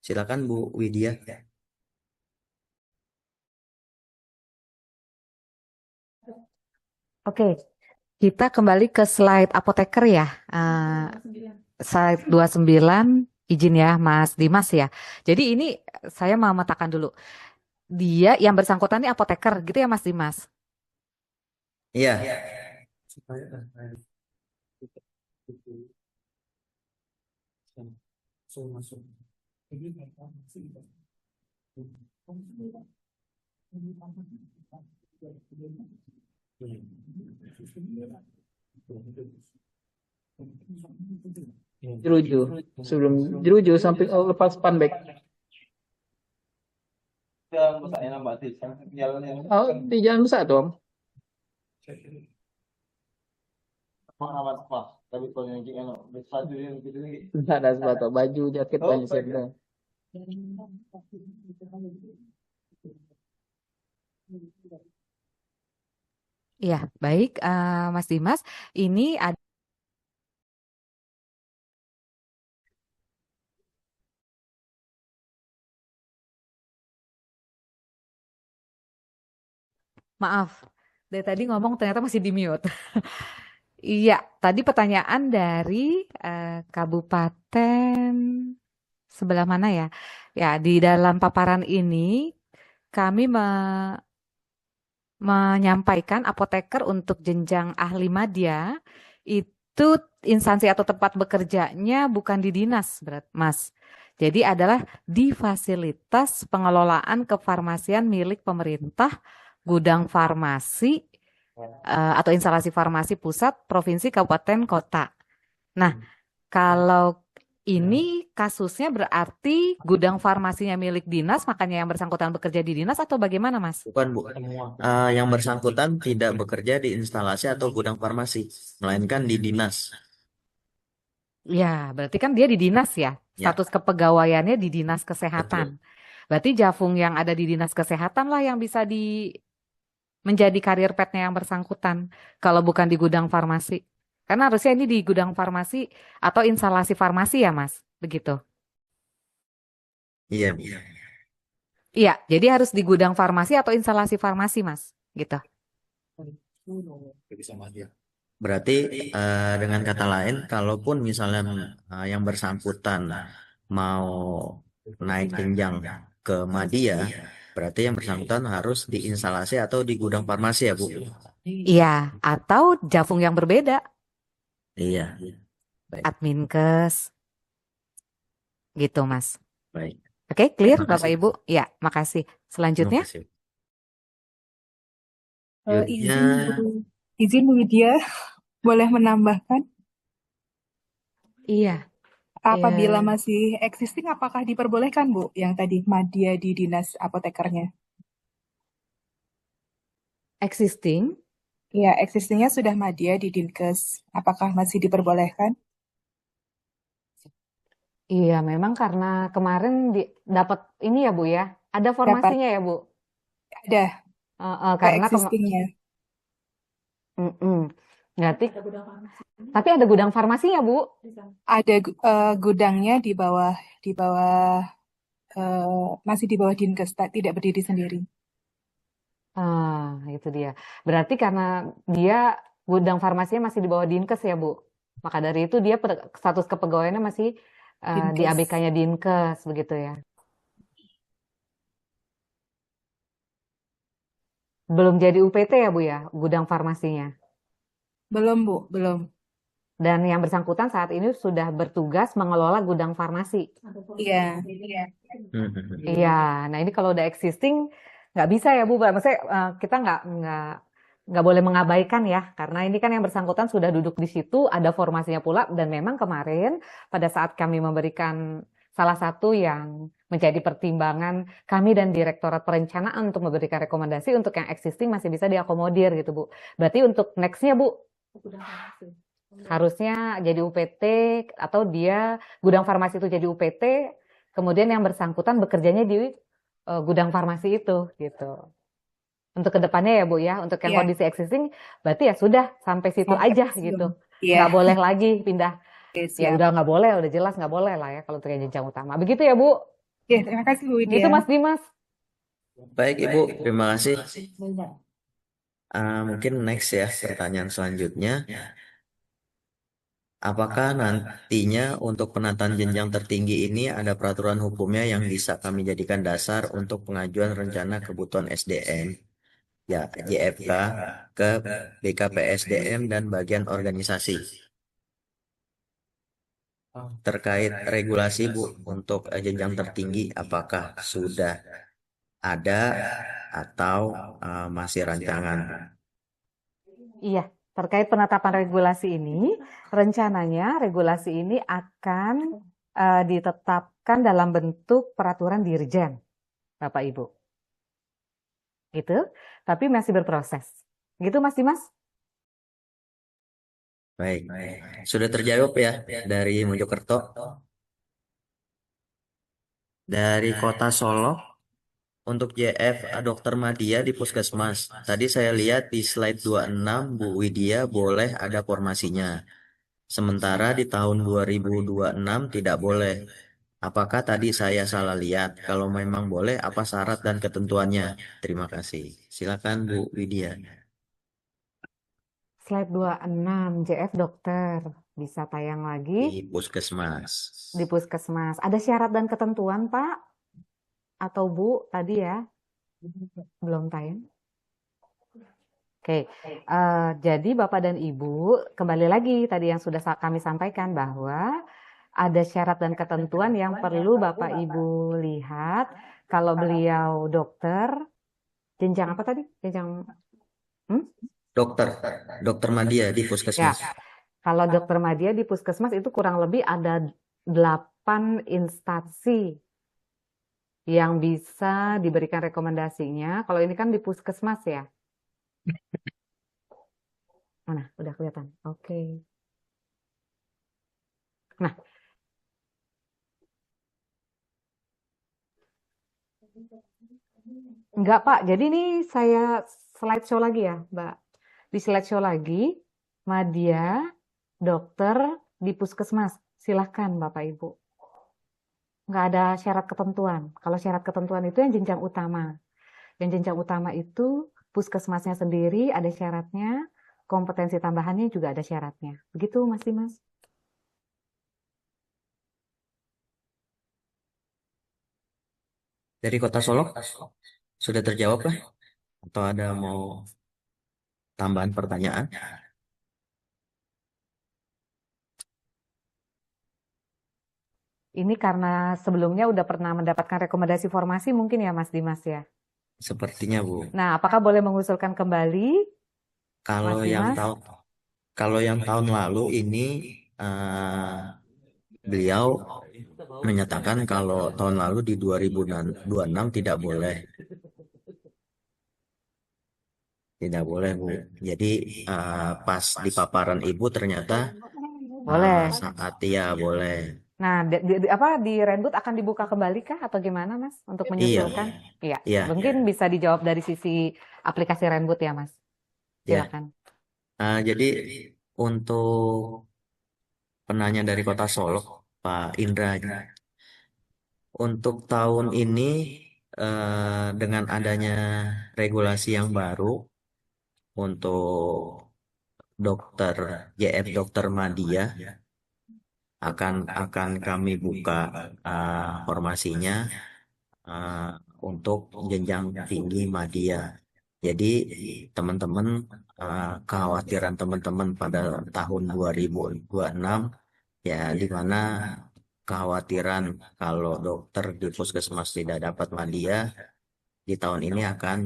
Silakan Bu Widya. Oke, kita kembali ke slide apoteker ya. Slide 29, izin ya Mas Dimas ya. Jadi ini saya mau memetakan dulu. Dia yang bersangkutan ini apoteker gitu ya Mas Dimas? Iya. Jeruju. Sebelum jeruju sampai lepas spanbag. Oh, di Jalan Besar tuh, Om. Nggak ada sepatu, baju, jaket, banyak sendal. Iya, baik, Mas Dimas. Ini ada maaf, dari tadi ngomong ternyata masih di mute. Iya, tadi pertanyaan dari kabupaten sebelah mana ya? Ya, di dalam paparan ini kami menyampaikan apoteker untuk jenjang ahli madya itu instansi atau tempat bekerjanya bukan di dinas, Mas. Jadi adalah di fasilitas pengelolaan kefarmasian milik pemerintah, gudang farmasi atau instalasi farmasi pusat, provinsi, kabupaten, kota. Nah, kalau ini kasusnya berarti gudang farmasinya milik dinas, makanya yang bersangkutan bekerja di dinas atau bagaimana, Mas? Bukan, Bu. Yang bersangkutan tidak bekerja di instalasi atau gudang farmasi, melainkan di dinas. Ya, berarti kan dia di dinas ya. Ya, Status kepegawaiannya di dinas kesehatan. betul. Berarti Jafung yang ada di dinas kesehatan lah yang bisa menjadi karir petnya yang bersangkutan. Kalau bukan di gudang farmasi. Karena harusnya ini di gudang farmasi atau instalasi farmasi ya, Mas? Begitu. Iya, Bu. Iya, jadi harus di gudang farmasi atau instalasi farmasi, Mas. Gitu. Berarti dengan kata lain, kalaupun misalnya yang bersangkutan mau naik jenjang ke madya, berarti yang bersangkutan harus di instalasi atau di gudang farmasi ya, Bu? Iya, atau Jafung yang berbeda. Iya, baik. Adminkes. Gitu, Mas. Baik. Oke, clear Terima Bapak kasih. Ibu? Ya, makasih. Terima Selanjutnya? kasih. Izin Selanjutnya, Bu, izin Bu Widya, boleh menambahkan? Iya. Apabila Eh, masih existing, apakah diperbolehkan Bu, yang tadi madya di dinas apotekernya? existing. Ya, existingnya sudah madya di Dinkes, apakah masih diperbolehkan? Iya, memang karena kemarin dapat ini ya Bu ya. Ada Dapat, formasinya ya Bu. ada Karena existingnya. Mm-mm. Berarti, tapi ada gudang farmasinya Bu. Ada gudangnya di bawah masih di bawah Dinkes, tidak berdiri sendiri. Itu dia. Berarti karena dia gudang farmasinya masih di bawah Dinkes ya Bu. Maka dari itu dia status kepegawaiannya masih di Dinkes. ABK-nya Dinkes begitu ya. Belum jadi UPT ya Bu ya, gudang farmasinya. Belum Bu, belum. Dan yang bersangkutan saat ini sudah bertugas mengelola gudang farmasi. Iya. Iya, nah ini kalau udah existing nggak bisa ya Bu. Maksudnya kita nggak boleh mengabaikan ya, karena ini kan yang bersangkutan sudah duduk di situ, ada formasinya pula, dan memang kemarin pada saat kami memberikan salah satu yang menjadi pertimbangan kami dan Direktorat Perencanaan untuk memberikan rekomendasi untuk yang existing masih bisa diakomodir gitu Bu. Berarti untuk next-nya Bu, harusnya jadi UPT atau dia gudang farmasi itu jadi UPT, kemudian yang bersangkutan bekerjanya di gudang farmasi itu gitu. Untuk kedepannya ya Bu ya, untuk yang Iya. kondisi existing berarti ya sudah sampai situ Sampai aja situ. gitu. Iya. Nggak boleh lagi pindah. Oke, Ya siap. udah nggak boleh, udah jelas nggak boleh lah ya kalau untuk yang jenjang utama. Begitu ya Bu. Oke, terima kasih Bu Widya. Gitu Mas Dimas. baik Ibu, terima kasih. Mungkin next ya, pertanyaan selanjutnya. Apakah nantinya untuk penataan jenjang tertinggi ini ada peraturan hukumnya yang bisa kami jadikan dasar untuk pengajuan rencana kebutuhan SDM, ya JFK, ke BKPSDM dan bagian organisasi? Terkait regulasi Bu, untuk jenjang tertinggi, apakah sudah ada atau masih rancangan? Iya, terkait penetapan regulasi ini, rencananya regulasi ini akan ditetapkan dalam bentuk peraturan dirjen, Bapak Ibu. gitu, tapi masih berproses. Gitu Mas Dimas? Baik, sudah terjawab ya dari Mojokerto. Dari Kota Solok, untuk JF Dokter Madia di Puskesmas. Tadi saya lihat di slide 26, Bu Widya boleh ada formasinya. Sementara di tahun 2026 tidak boleh. Apakah tadi saya salah lihat? Kalau memang boleh, apa syarat dan ketentuannya? Terima kasih. Silakan Bu Widya. Slide 26, JF dokter. Bisa tayang lagi Di Puskesmas. di Puskesmas. Ada syarat dan ketentuan, Pak? Atau Bu, tadi ya? Belum tayang. Oke, jadi Bapak dan Ibu, kembali lagi tadi yang sudah kami sampaikan bahwa ada syarat dan ketentuan yang perlu Bapak Ibu lihat kalau beliau dokter, jenjang apa tadi? Jenjang Dokter Madia di ya, Puskesmas. kalau dokter Madia di Puskesmas itu kurang lebih ada 8 instansi yang bisa diberikan rekomendasinya. Kalau ini kan di Puskesmas ya. Mana? Udah kelihatan. Oke. Nah, enggak Pak, jadi ini saya slideshow lagi ya Mbak. Di slideshow lagi, Madia, dokter di Puskesmas. Silahkan Bapak Ibu. Nggak ada syarat ketentuan. Kalau syarat ketentuan itu yang jenjang utama. Yang jenjang utama itu Puskesmasnya sendiri ada syaratnya, kompetensi tambahannya juga ada syaratnya. Begitu Mas Dimas? Dari Kota Solok, sudah terjawab lah? Atau ada mau tambahan pertanyaan? Ini karena sebelumnya udah pernah mendapatkan rekomendasi formasi mungkin ya Mas Dimas ya? Sepertinya Bu. Nah, apakah boleh mengusulkan kembali Kalau Mas yang Dimas? tahun lalu ini beliau menyatakan kalau tahun lalu di 2026 tidak boleh. Tidak boleh Bu. Jadi pas di paparan Ibu ternyata Boleh. saat ya boleh. Nah, di Renbud akan dibuka kembali kah atau gimana Mas untuk menyusulkan? Iya. Iya. Mungkin bisa dijawab dari sisi aplikasi Renbud ya Mas. Ya. Silakan. Jadi untuk penanya dari Kota Solok, Pak Indra, untuk tahun ini dengan adanya regulasi yang baru untuk dokter JF Dokter Madia akan kami buka formasinya untuk jenjang tinggi Madia. Jadi teman-teman kekhawatiran teman-teman pada tahun 2026 ya di mana kekhawatiran kalau dokter di Puskesmas tidak dapat Madia di tahun ini akan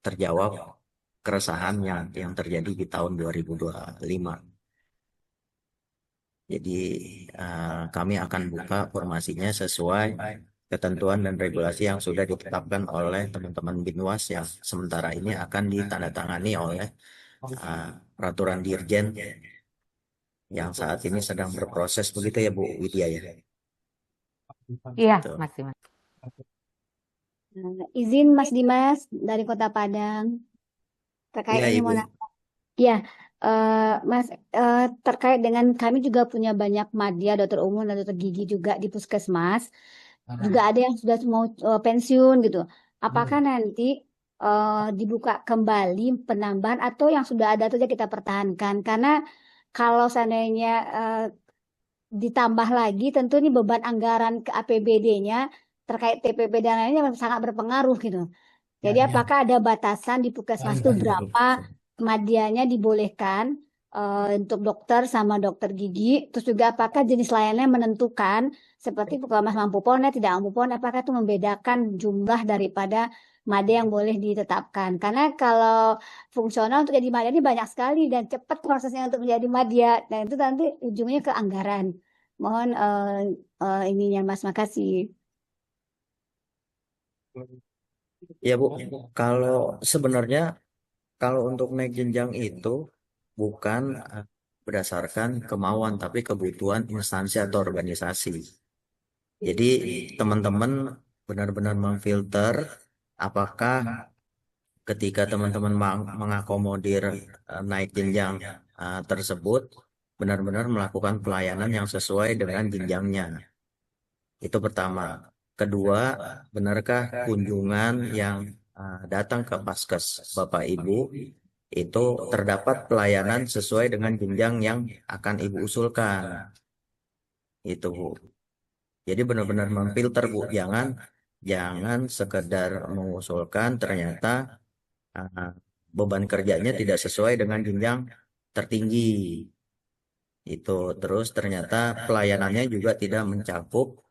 terjawab keresahan yang terjadi di tahun 2025. Jadi kami akan buka formasinya sesuai ketentuan dan regulasi yang sudah ditetapkan oleh teman-teman Binwas yang sementara ini akan ditandatangani oleh peraturan Dirjen yang saat ini sedang berproses, begitu ya Bu Widya ya? Iya, Mas Dimas. Izin Mas Dimas dari Kota Padang terkait Iya, ini Ibu. mau ya Mas terkait dengan kami juga punya banyak madya dokter umum dan dokter gigi juga di puskesmas juga ada yang sudah mau pensiun gitu. Apakah nanti dibuka kembali penambahan atau yang sudah ada saja kita pertahankan? Karena kalau seandainya ditambah lagi tentu ini beban anggaran ke APBD-nya terkait TPP dan lainnya sangat berpengaruh gitu. Jadi apakah ada batasan di puskesmas itu berapa madyanya dibolehkan untuk dokter sama dokter gigi? Terus juga apakah jenis layannya menentukan seperti kalau Mas mampu pon tidak mampu pon, apakah itu membedakan jumlah daripada madya yang boleh ditetapkan? Karena kalau fungsional untuk jadi madya ini banyak sekali dan cepat prosesnya untuk menjadi madya dan itu nanti ujungnya ke anggaran. Mohon ininya Mas, makasih. Ya Bu, kalau sebenarnya kalau untuk naik jenjang itu bukan berdasarkan kemauan tapi kebutuhan instansi atau organisasi. Jadi teman-teman benar-benar memfilter apakah ketika teman-teman mengakomodir naik jenjang tersebut benar-benar melakukan pelayanan yang sesuai dengan jenjangnya. Itu pertama. Kedua, benarkah kunjungan yang datang ke Paskes Bapak Ibu itu terdapat pelayanan sesuai dengan jenjang yang akan Ibu usulkan. Itu Bu. Jadi benar-benar memfilter Bu, jangan sekedar mengusulkan ternyata beban kerjanya tidak sesuai dengan jenjang tertinggi. Itu terus ternyata pelayanannya juga tidak mencakup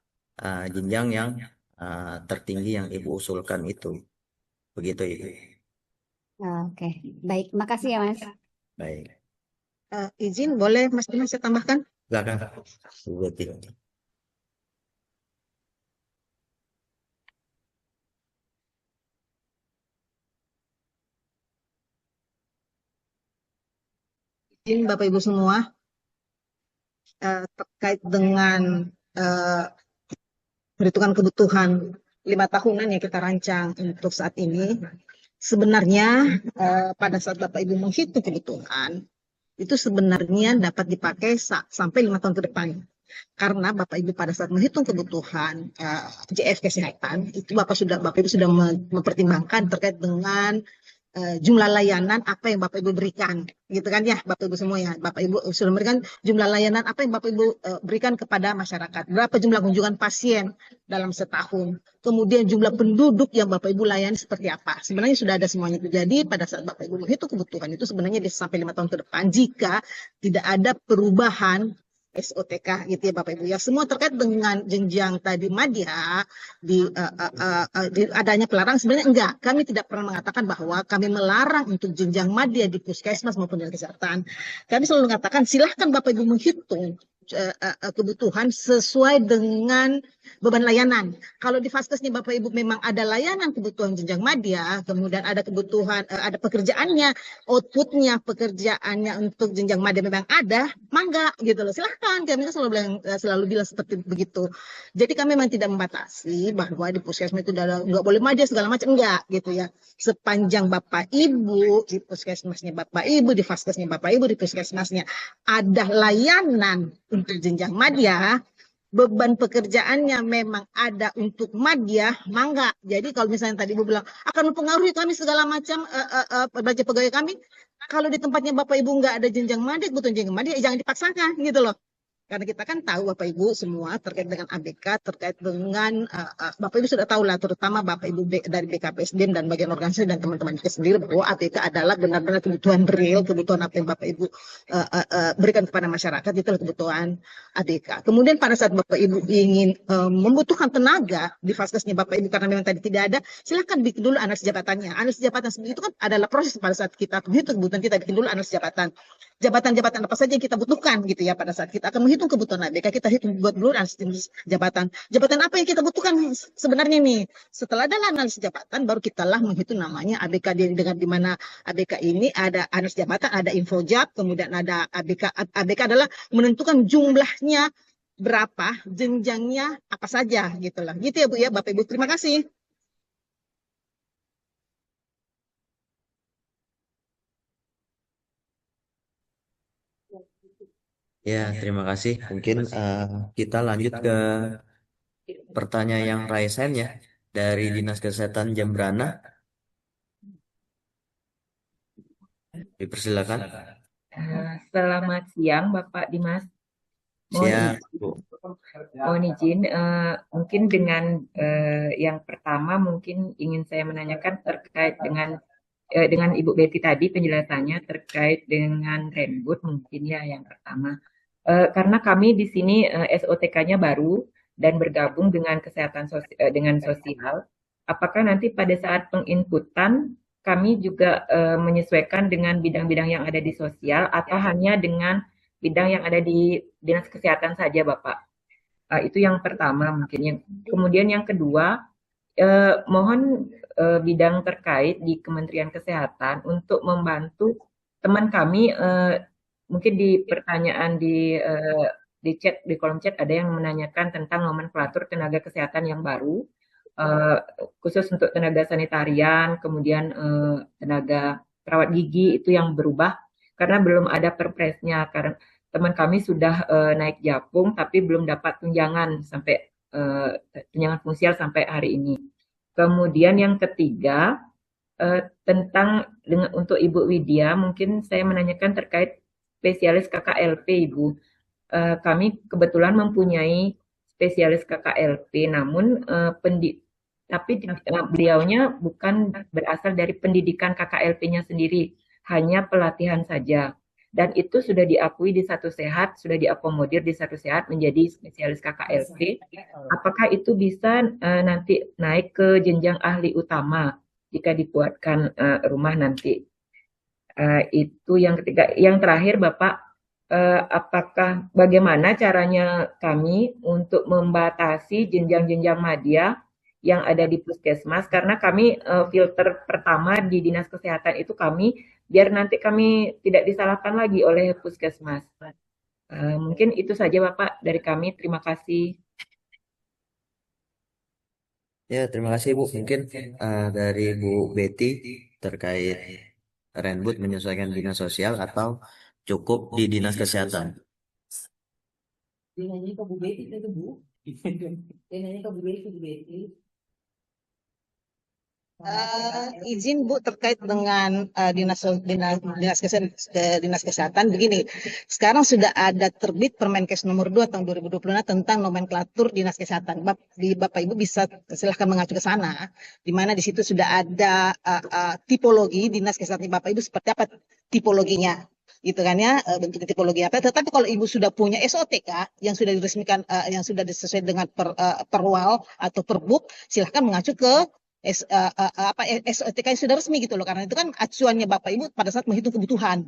jenjang yang tertinggi yang Ibu usulkan itu. Begitu Ibu. Oke, baik. Makasih ya, Mas. Baik. Izin boleh Mas Dimas saya tambahkan? Silakan. Bu Betty. Izin Bapak Ibu semua, terkait dengan perhitungan kebutuhan 5 tahunan yang kita rancang untuk saat ini, sebenarnya pada saat Bapak Ibu menghitung kebutuhan, itu sebenarnya dapat dipakai sampai 5 tahun ke depan. Karena Bapak Ibu pada saat menghitung kebutuhan JF kesehatan, itu Bapak Ibu sudah mempertimbangkan terkait dengan jumlah layanan apa yang Bapak Ibu berikan, gitu kan ya Bapak Ibu semua ya. Bapak Ibu sudah memberikan jumlah layanan apa yang Bapak Ibu berikan kepada masyarakat. Berapa jumlah kunjungan pasien dalam setahun. Kemudian jumlah penduduk yang Bapak Ibu layani seperti apa. Sebenarnya sudah ada semuanya itu. Jadi pada saat Bapak Ibu menghitung kebutuhan itu sebenarnya bisa sampai 5 tahun ke depan jika tidak ada perubahan SOTK gitu ya Bapak Ibu ya. Semua terkait dengan jenjang tadi madya di adanya pelarangan sebenarnya enggak. Kami tidak pernah mengatakan bahwa kami melarang untuk jenjang madya di puskesmas maupun di kesehatan. Kami selalu mengatakan silahkan Bapak Ibu menghitung kebutuhan sesuai dengan beban layanan. Kalau di vaskesnya Bapak Ibu memang ada layanan kebutuhan jenjang madya, kemudian ada kebutuhan, ada pekerjaannya, outputnya pekerjaannya untuk jenjang madya memang ada, mangga gitu loh. Silahkan, kami selalu bilang seperti begitu. Jadi kami memang tidak membatasi bahwa di puskesmas itu nggak boleh madya segala macam, enggak gitu ya. Sepanjang Bapak Ibu di puskesmasnya Bapak Ibu, di vaskesnya Bapak Ibu, di puskesmasnya ada layanan untuk jenjang madya, beban pekerjaannya memang ada untuk madya, mangga. Jadi kalau misalnya tadi Ibu bilang akan mempengaruhi kami segala macam belanja pegawai kami, kalau di tempatnya Bapak Ibu nggak ada jenjang madya, kebutuhan jenjang madya, jangan dipaksakan gitu loh. Karena kita kan tahu Bapak Ibu semua terkait dengan ABK, terkait dengan Bapak Ibu sudah tahu lah, terutama Bapak Ibu dari BKPSDM dan bagian organisasi dan teman-teman kita sendiri bahwa ABK adalah benar-benar kebutuhan real, kebutuhan apa yang Bapak Ibu berikan kepada masyarakat, itu adalah kebutuhan ABK. Kemudian pada saat Bapak Ibu ingin membutuhkan tenaga di vaskesnya Bapak Ibu karena memang tadi tidak ada, silakan bikin dulu analisis jabatannya. Analisis jabatan itu kan adalah proses pada saat kita menghitung kebutuhan, kita bikin dulu analisis jabatan. Jabatan-jabatan apa saja yang kita butuhkan gitu ya pada saat kita akan menghitung kebutuhan ABK, kita hitung buat dulu analisis jabatan. Jabatan apa yang kita butuhkan sebenarnya nih? Setelah ada analisis jabatan, baru kita lah menghitung namanya ABK dengan di mana ABK ini ada analisis jabatan, ada infojab, kemudian ada ABK. ABK adalah menentukan jumlahnya berapa, jenjangnya apa saja gitu lah. Gitu ya Bu ya, Bapak Ibu. Terima kasih. Ya, terima kasih. Mungkin kita lanjut ke pertanyaan yang raisen ya dari Dinas Kesehatan Jembrana. Dipersilakan. Selamat siang Bapak Dimas. Siang, Bu. Mohon izin, mungkin dengan yang pertama mungkin ingin saya menanyakan terkait dengan Ibu Betty tadi penjelasannya terkait dengan rembut mungkin ya yang pertama. Karena kami di sini SOTK-nya baru dan bergabung dengan dengan sosial, apakah nanti pada saat penginputan kami juga menyesuaikan dengan bidang-bidang yang ada di sosial atau hanya dengan bidang yang ada di Dinas Kesehatan saja, Bapak? Itu yang pertama mungkin. Kemudian yang kedua, mohon bidang terkait di Kementerian Kesehatan untuk membantu teman kami. Mungkin di pertanyaan di chat, di kolom chat ada yang menanyakan tentang nomenklatur tenaga kesehatan yang baru, khusus untuk tenaga sanitarian, kemudian tenaga perawat gigi itu yang berubah karena belum ada perpresnya. Karena teman kami sudah naik Japung tapi belum dapat tunjangan sampai tunjangan fungsial sampai hari ini. Kemudian yang ketiga, tentang untuk Ibu Widya, mungkin saya menanyakan terkait spesialis KKLP, Ibu. Kami kebetulan mempunyai spesialis KKLP, namun tapi beliaunya bukan berasal dari pendidikan KKLP-nya sendiri, hanya pelatihan saja. Dan itu sudah diakui di Satu Sehat, sudah diakomodir di Satu Sehat menjadi spesialis KKLP. Apakah itu bisa nanti naik ke jenjang ahli utama jika dibuatkan rumah nanti? Itu yang ketiga. Yang terakhir, Bapak, apakah bagaimana caranya kami untuk membatasi jenjang-jenjang madya yang ada di puskesmas? Karena kami filter pertama di Dinas Kesehatan itu kami, biar nanti kami tidak disalahkan lagi oleh puskesmas. Mungkin itu saja Bapak dari kami. Terima kasih. Ya, terima kasih Bu. Mungkin dari Bu Betty terkait Renbud menyesuaikan dinas sosial atau cukup di dinas kesehatan. Izin Bu terkait dengan dinas kesehatan begini. Sekarang sudah ada terbit Permenkes nomor 2 tahun 2020 tentang nomenklatur dinas kesehatan. Bapak Ibu bisa silahkan mengacu ke sana, di mana di situ sudah ada tipologi dinas kesehatan Bapak Ibu seperti apa tipologinya. Gitu kan ya, bentuk tipologi apa. Tetapi kalau Ibu sudah punya SOTK yang sudah diresmikan, yang sudah sesuai dengan perwal atau perbuk, silahkan mengacu ke SOTK yang sudah resmi gitu loh, karena itu kan acuannya Bapak Ibu pada saat menghitung kebutuhan.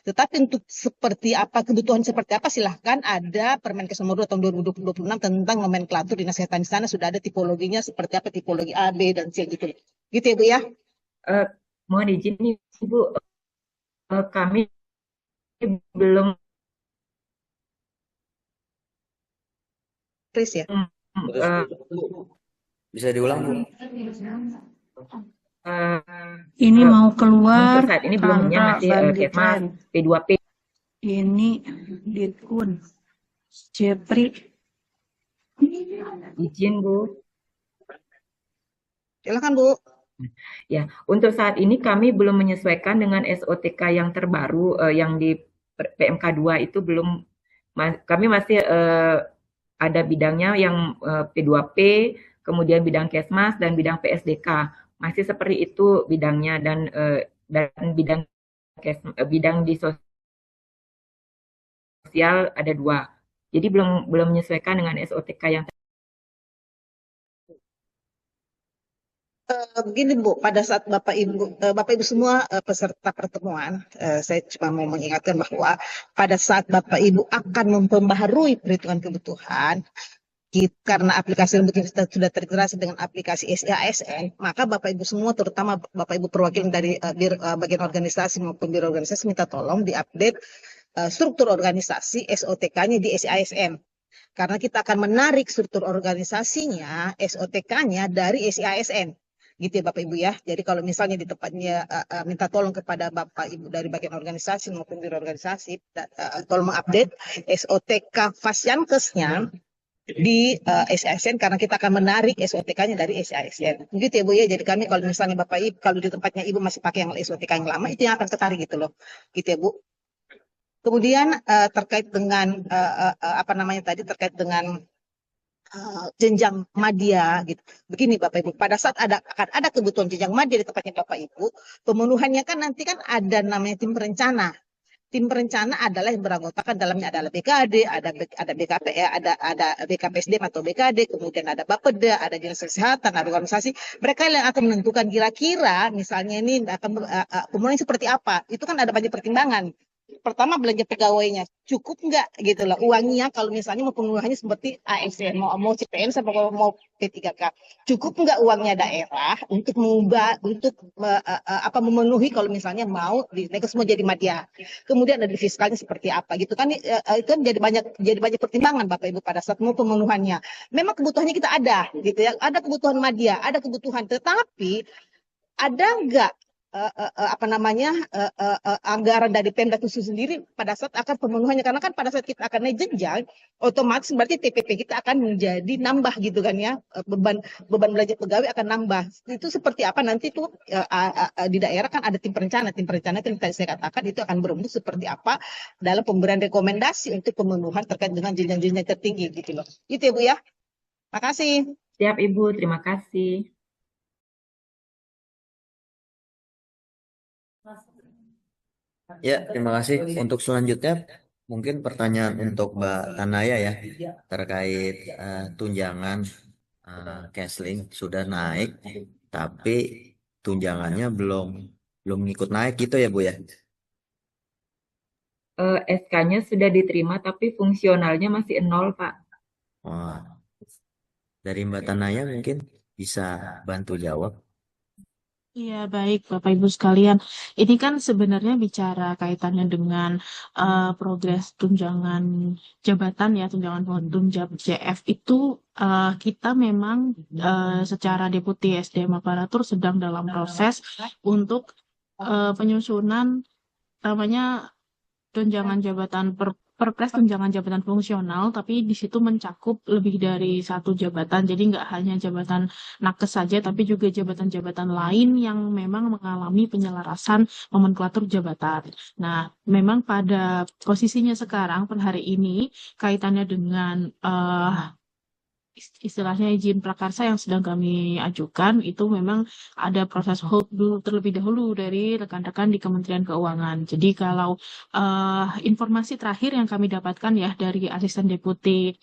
Tetapi untuk seperti apa kebutuhan seperti apa, silahkan ada Permenkes nomor 2 tahun 2026 tentang nomenklatur dinas kesehatan. Di sana sudah ada tipologinya seperti apa, tipologi A, B dan C gitu. Gitu ya Bu ya. Mohon izin Ibu, kami belum Chris ya. Bisa diulang Bu? Ini mau keluar saat ini belum masih Kesmas P2P. Ini Ditkun Jepri. Izin Bu. Silakan Bu. Ya, untuk saat ini kami belum menyesuaikan dengan SOTK yang terbaru yang di PMK 2 itu belum, kami masih ada bidangnya yang P2P, kemudian bidang Kesmas dan bidang PSDK. Masih seperti itu bidangnya, dan bidang di sosial ada 2. Jadi belum menyesuaikan dengan SOTK yang Begini Bu, pada saat Bapak Ibu semua peserta pertemuan, saya cuma mau mengingatkan bahwa pada saat Bapak Ibu akan memperbaharui perhitungan kebutuhan, karena aplikasi sudah terintegrasi dengan aplikasi SIASN, maka Bapak Ibu semua, terutama Bapak Ibu perwakilan dari bagian organisasi maupun biro organisasi, minta tolong diupdate struktur organisasi SOTK-nya di SIASN. Karena kita akan menarik struktur organisasinya, SOTK-nya dari SIASN. Gitu ya Bapak Ibu ya. Jadi kalau misalnya di tempatnya minta tolong kepada Bapak Ibu dari bagian organisasi maupun biro organisasi, tolong mengupdate SOTK Fasyankesnya di SIASN, karena kita akan menarik SOTK-nya dari SIASN. Gitu ya Bu ya. Jadi kami kalau misalnya Bapak Ibu, kalau di tempatnya Ibu masih pakai yang SOTK yang lama, itu yang akan ketarik gitu loh. Gitu ya Bu. Kemudian terkait dengan terkait dengan jenjang madya gitu. Begini Bapak Ibu, pada saat akan ada kebutuhan jenjang madya di tempatnya Bapak Ibu, pemenuhannya kan nanti kan ada namanya tim perencana. Tim perencana adalah yang beranggotakan dalamnya adalah BKD, ada BKP, ada BKPSDM atau BKD, kemudian ada Bapeda, ada dinas kesehatan, ada organisasi. Mereka yang akan menentukan kira-kira misalnya ini akan pemenuhan seperti apa. Itu kan ada banyak pertimbangan. pertama belanja pegawainya cukup nggak gitu loh uangnya kalau misalnya mau pengeluarannya seperti ASN mau CPN sama mau P3K cukup nggak uangnya daerah untuk mengubah untuk memenuhi kalau misalnya mau mereka semua jadi madya kemudian dari fiskalnya seperti apa gitu kan itu kan jadi banyak pertimbangan Bapak Ibu pada saat mau pemenuhannya memang kebutuhannya kita ada gitu ya ada kebutuhan madya ada kebutuhan tetapi ada nggak anggaran dari Pemda itu sendiri pada saat akan pemenuhannya karena kan pada saat kita akan naik jenjang otomatis berarti TPP kita akan menjadi nambah gitu kan ya beban belanja pegawai akan nambah itu seperti apa nanti tuh di daerah kan ada tim perencana itu yang tadi saya katakan itu akan berembuk seperti apa dalam pemberian rekomendasi untuk pemenuhan terkait dengan jenjang-jenjang tertinggi gitu loh itu ya Bu ya makasih. Siap Ibu, terima kasih. Ya, terima kasih. Untuk selanjutnya, mungkin pertanyaan untuk Mbak Tanaya ya, terkait tunjangan Cashling sudah naik, tapi tunjangannya belum ikut naik gitu ya Bu ya? SK-nya sudah diterima, tapi fungsionalnya masih 0, Pak. Wah, dari Mbak Tanaya mungkin bisa bantu jawab. Iya, baik Bapak Ibu sekalian. Ini kan sebenarnya bicara kaitannya dengan progres tunjangan jabatan ya, tunjangan tunjab JF itu kita memang secara Deputi SDM Aparatur sedang dalam proses untuk penyusunan namanya tunjangan jabatan perpres tunjangan jabatan fungsional, tapi di situ mencakup lebih dari satu jabatan. Jadi nggak hanya jabatan nakes saja, tapi juga jabatan-jabatan lain yang memang mengalami penyelarasan nomenklatur jabatan. Nah, memang pada posisinya sekarang per hari ini kaitannya dengan istilahnya izin prakarsa yang sedang kami ajukan itu memang ada proses hold dulu terlebih dahulu dari rekan-rekan di Kementerian Keuangan. Jadi kalau informasi terakhir yang kami dapatkan ya dari Asisten Deputi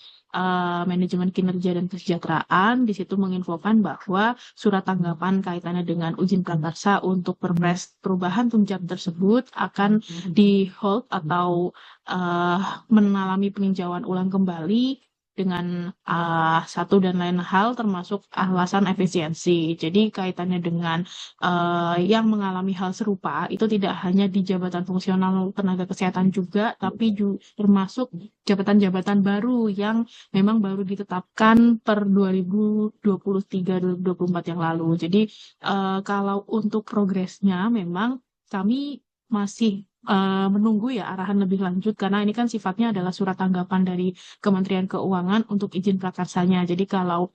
Manajemen Kinerja dan Kesejahteraan di situ menginfokan bahwa surat tanggapan kaitannya dengan izin prakarsa untuk perpres perubahan tunjang tersebut akan di hold atau mengalami peninjauan ulang kembali dengan satu dan lain hal termasuk alasan efisiensi. Jadi kaitannya dengan yang mengalami hal serupa itu tidak hanya di jabatan fungsional tenaga kesehatan juga, tapi termasuk jabatan-jabatan baru yang memang baru ditetapkan per 2023-2024 yang lalu. Jadi kalau untuk progresnya memang kami masih menunggu ya arahan lebih lanjut karena ini kan sifatnya adalah surat tanggapan dari Kementerian Keuangan untuk izin prakarsanya. Jadi kalau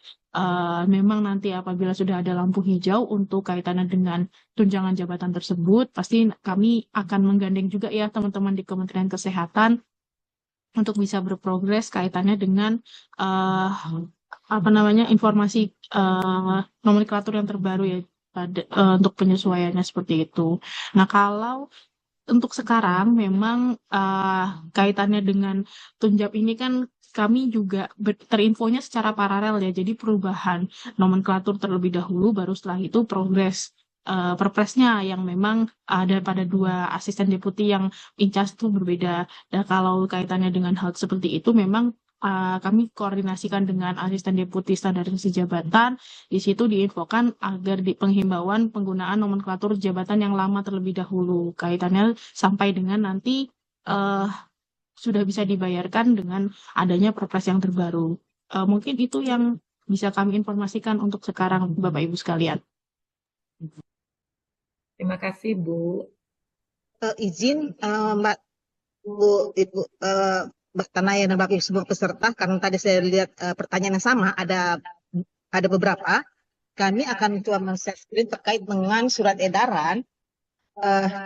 memang nanti apabila sudah ada lampu hijau untuk kaitannya dengan tunjangan jabatan tersebut, pasti kami akan menggandeng juga ya teman-teman di Kementerian Kesehatan untuk bisa berprogres kaitannya dengan informasi nomenklatur yang terbaru ya pada untuk penyesuaiannya seperti itu. Nah, kalau untuk sekarang memang kaitannya dengan tunjab ini kan kami juga terinfonya secara paralel ya. Jadi perubahan nomenklatur terlebih dahulu, baru setelah itu progres perpresnya yang memang ada pada dua asisten deputi yang incas itu berbeda. Dan kalau kaitannya dengan hal seperti itu memang kami koordinasikan dengan asisten deputi standarisasi jabatan. Di situ diinfokan agar di penghimbauan penggunaan nomenklatur jabatan yang lama terlebih dahulu. Kaitannya sampai dengan nanti sudah bisa dibayarkan dengan adanya perpres yang terbaru. Mungkin itu yang bisa kami informasikan untuk sekarang, Bapak Ibu sekalian. Terima kasih, Bu. Izin Mbak Ibu Mbak Tanaya dan Bapak Ibu semua peserta karena tadi saya lihat pertanyaan yang sama ada beberapa kami akan coba men-share screen terkait dengan surat edaran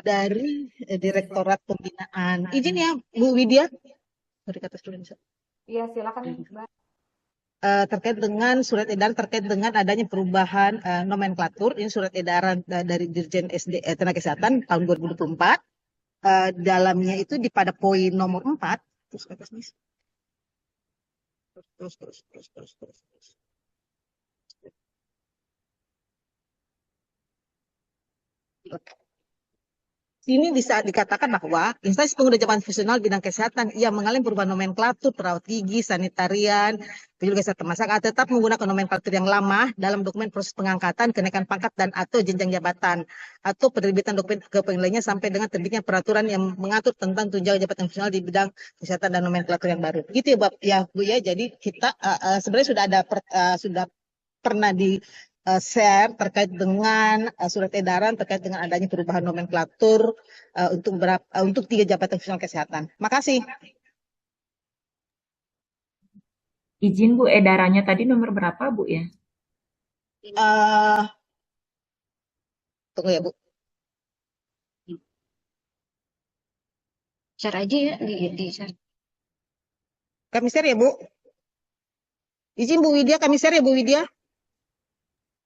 dari Direktorat Pembinaan. Izin ya Bu Widya. Iya, silakan Mbak. Terkait dengan surat edaran terkait dengan adanya perubahan nomenklatur. Ini surat edaran dari Dirjen Tenaga Kesehatan tahun 2024. Dalamnya itu pada poin nomor 4. Terus. Sini bisa dikatakan bahwa instansi pengguna jabatan fungsional bidang kesehatan yang mengalami perubahan nomenklatur perawat gigi, sanitarian, penyuluh kesehatan masyarakat tetap menggunakan nomenklatur yang lama dalam dokumen proses pengangkatan, kenaikan pangkat dan atau jenjang jabatan atau penerbitan dokumen kepegawaiannya sampai dengan terbitnya peraturan yang mengatur tentang tunjangan jabatan fungsional di bidang kesehatan dan nomenklatur yang baru. Gitu ya, Bu ya. Jadi kita sebenarnya sudah pernah di share terkait dengan surat edaran terkait dengan adanya perubahan nomenklatur untuk 3 jabatan fungsional kesehatan. Makasih. Izin Bu, edarannya tadi nomor berapa Bu ya? Tunggu ya Bu. Share aja ya di share. Kami share ya Bu. Izin Bu Widya, kami share ya Bu Widya.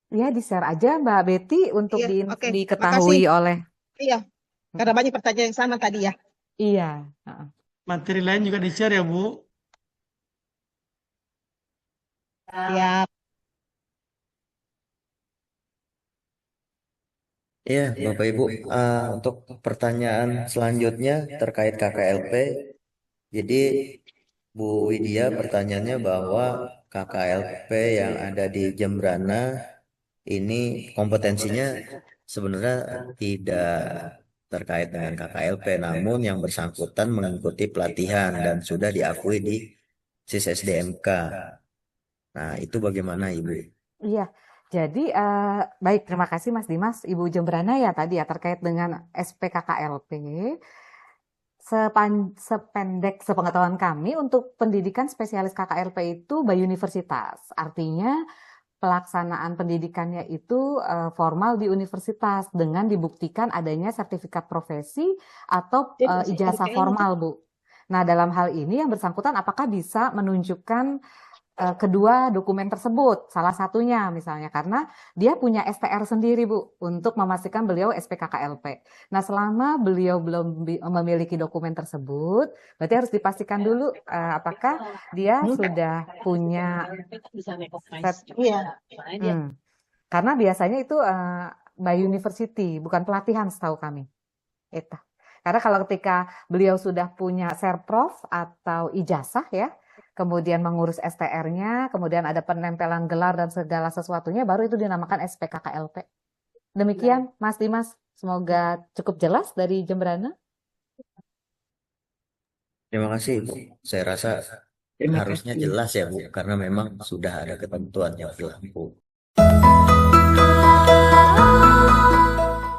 Ya, di-share aja Mbak Betty untuk Iya, oke. diketahui Makasih. oleh. Iya, karena banyak pertanyaan yang sama tadi ya. Iya. Materi lain juga di-share ya, Bu. Ya. Ya, Bapak Ibu, untuk pertanyaan selanjutnya terkait KKLP, jadi Bu Widya pertanyaannya bahwa KKLP yang ada di Jembrana ini kompetensinya sebenarnya tidak terkait dengan KKLP, namun yang bersangkutan mengikuti pelatihan dan sudah diakui di SIS-SDMK. Nah, itu bagaimana Ibu? Iya, jadi baik, terima kasih Mas Dimas, Ibu Jembrana ya tadi ya terkait dengan SPKKLP. Sependek sepengetahuan kami untuk pendidikan spesialis KKLP itu by universitas. Artinya pelaksanaan pendidikannya itu formal di universitas dengan dibuktikan adanya sertifikat profesi atau ijazah formal, Bu. Nah, dalam hal ini yang bersangkutan apakah bisa menunjukkan kedua dokumen tersebut, salah satunya misalnya karena dia punya STR sendiri Bu untuk memastikan beliau SPKKLP. Nah selama beliau belum memiliki dokumen tersebut, berarti harus dipastikan dulu apakah dia sudah punya karena biasanya itu by university bukan pelatihan setahu kami. Itu. Karena kalau ketika beliau sudah punya serprof atau ijazah ya, kemudian mengurus STR-nya, kemudian ada penempelan gelar dan segala sesuatunya, baru itu dinamakan SPKKLP. Demikian, Mas Dimas. Semoga cukup jelas dari Jembrana. Terima kasih, Bu. Saya rasa harusnya jelas ya, Bu, karena memang sudah ada ketentuan yang berlaku.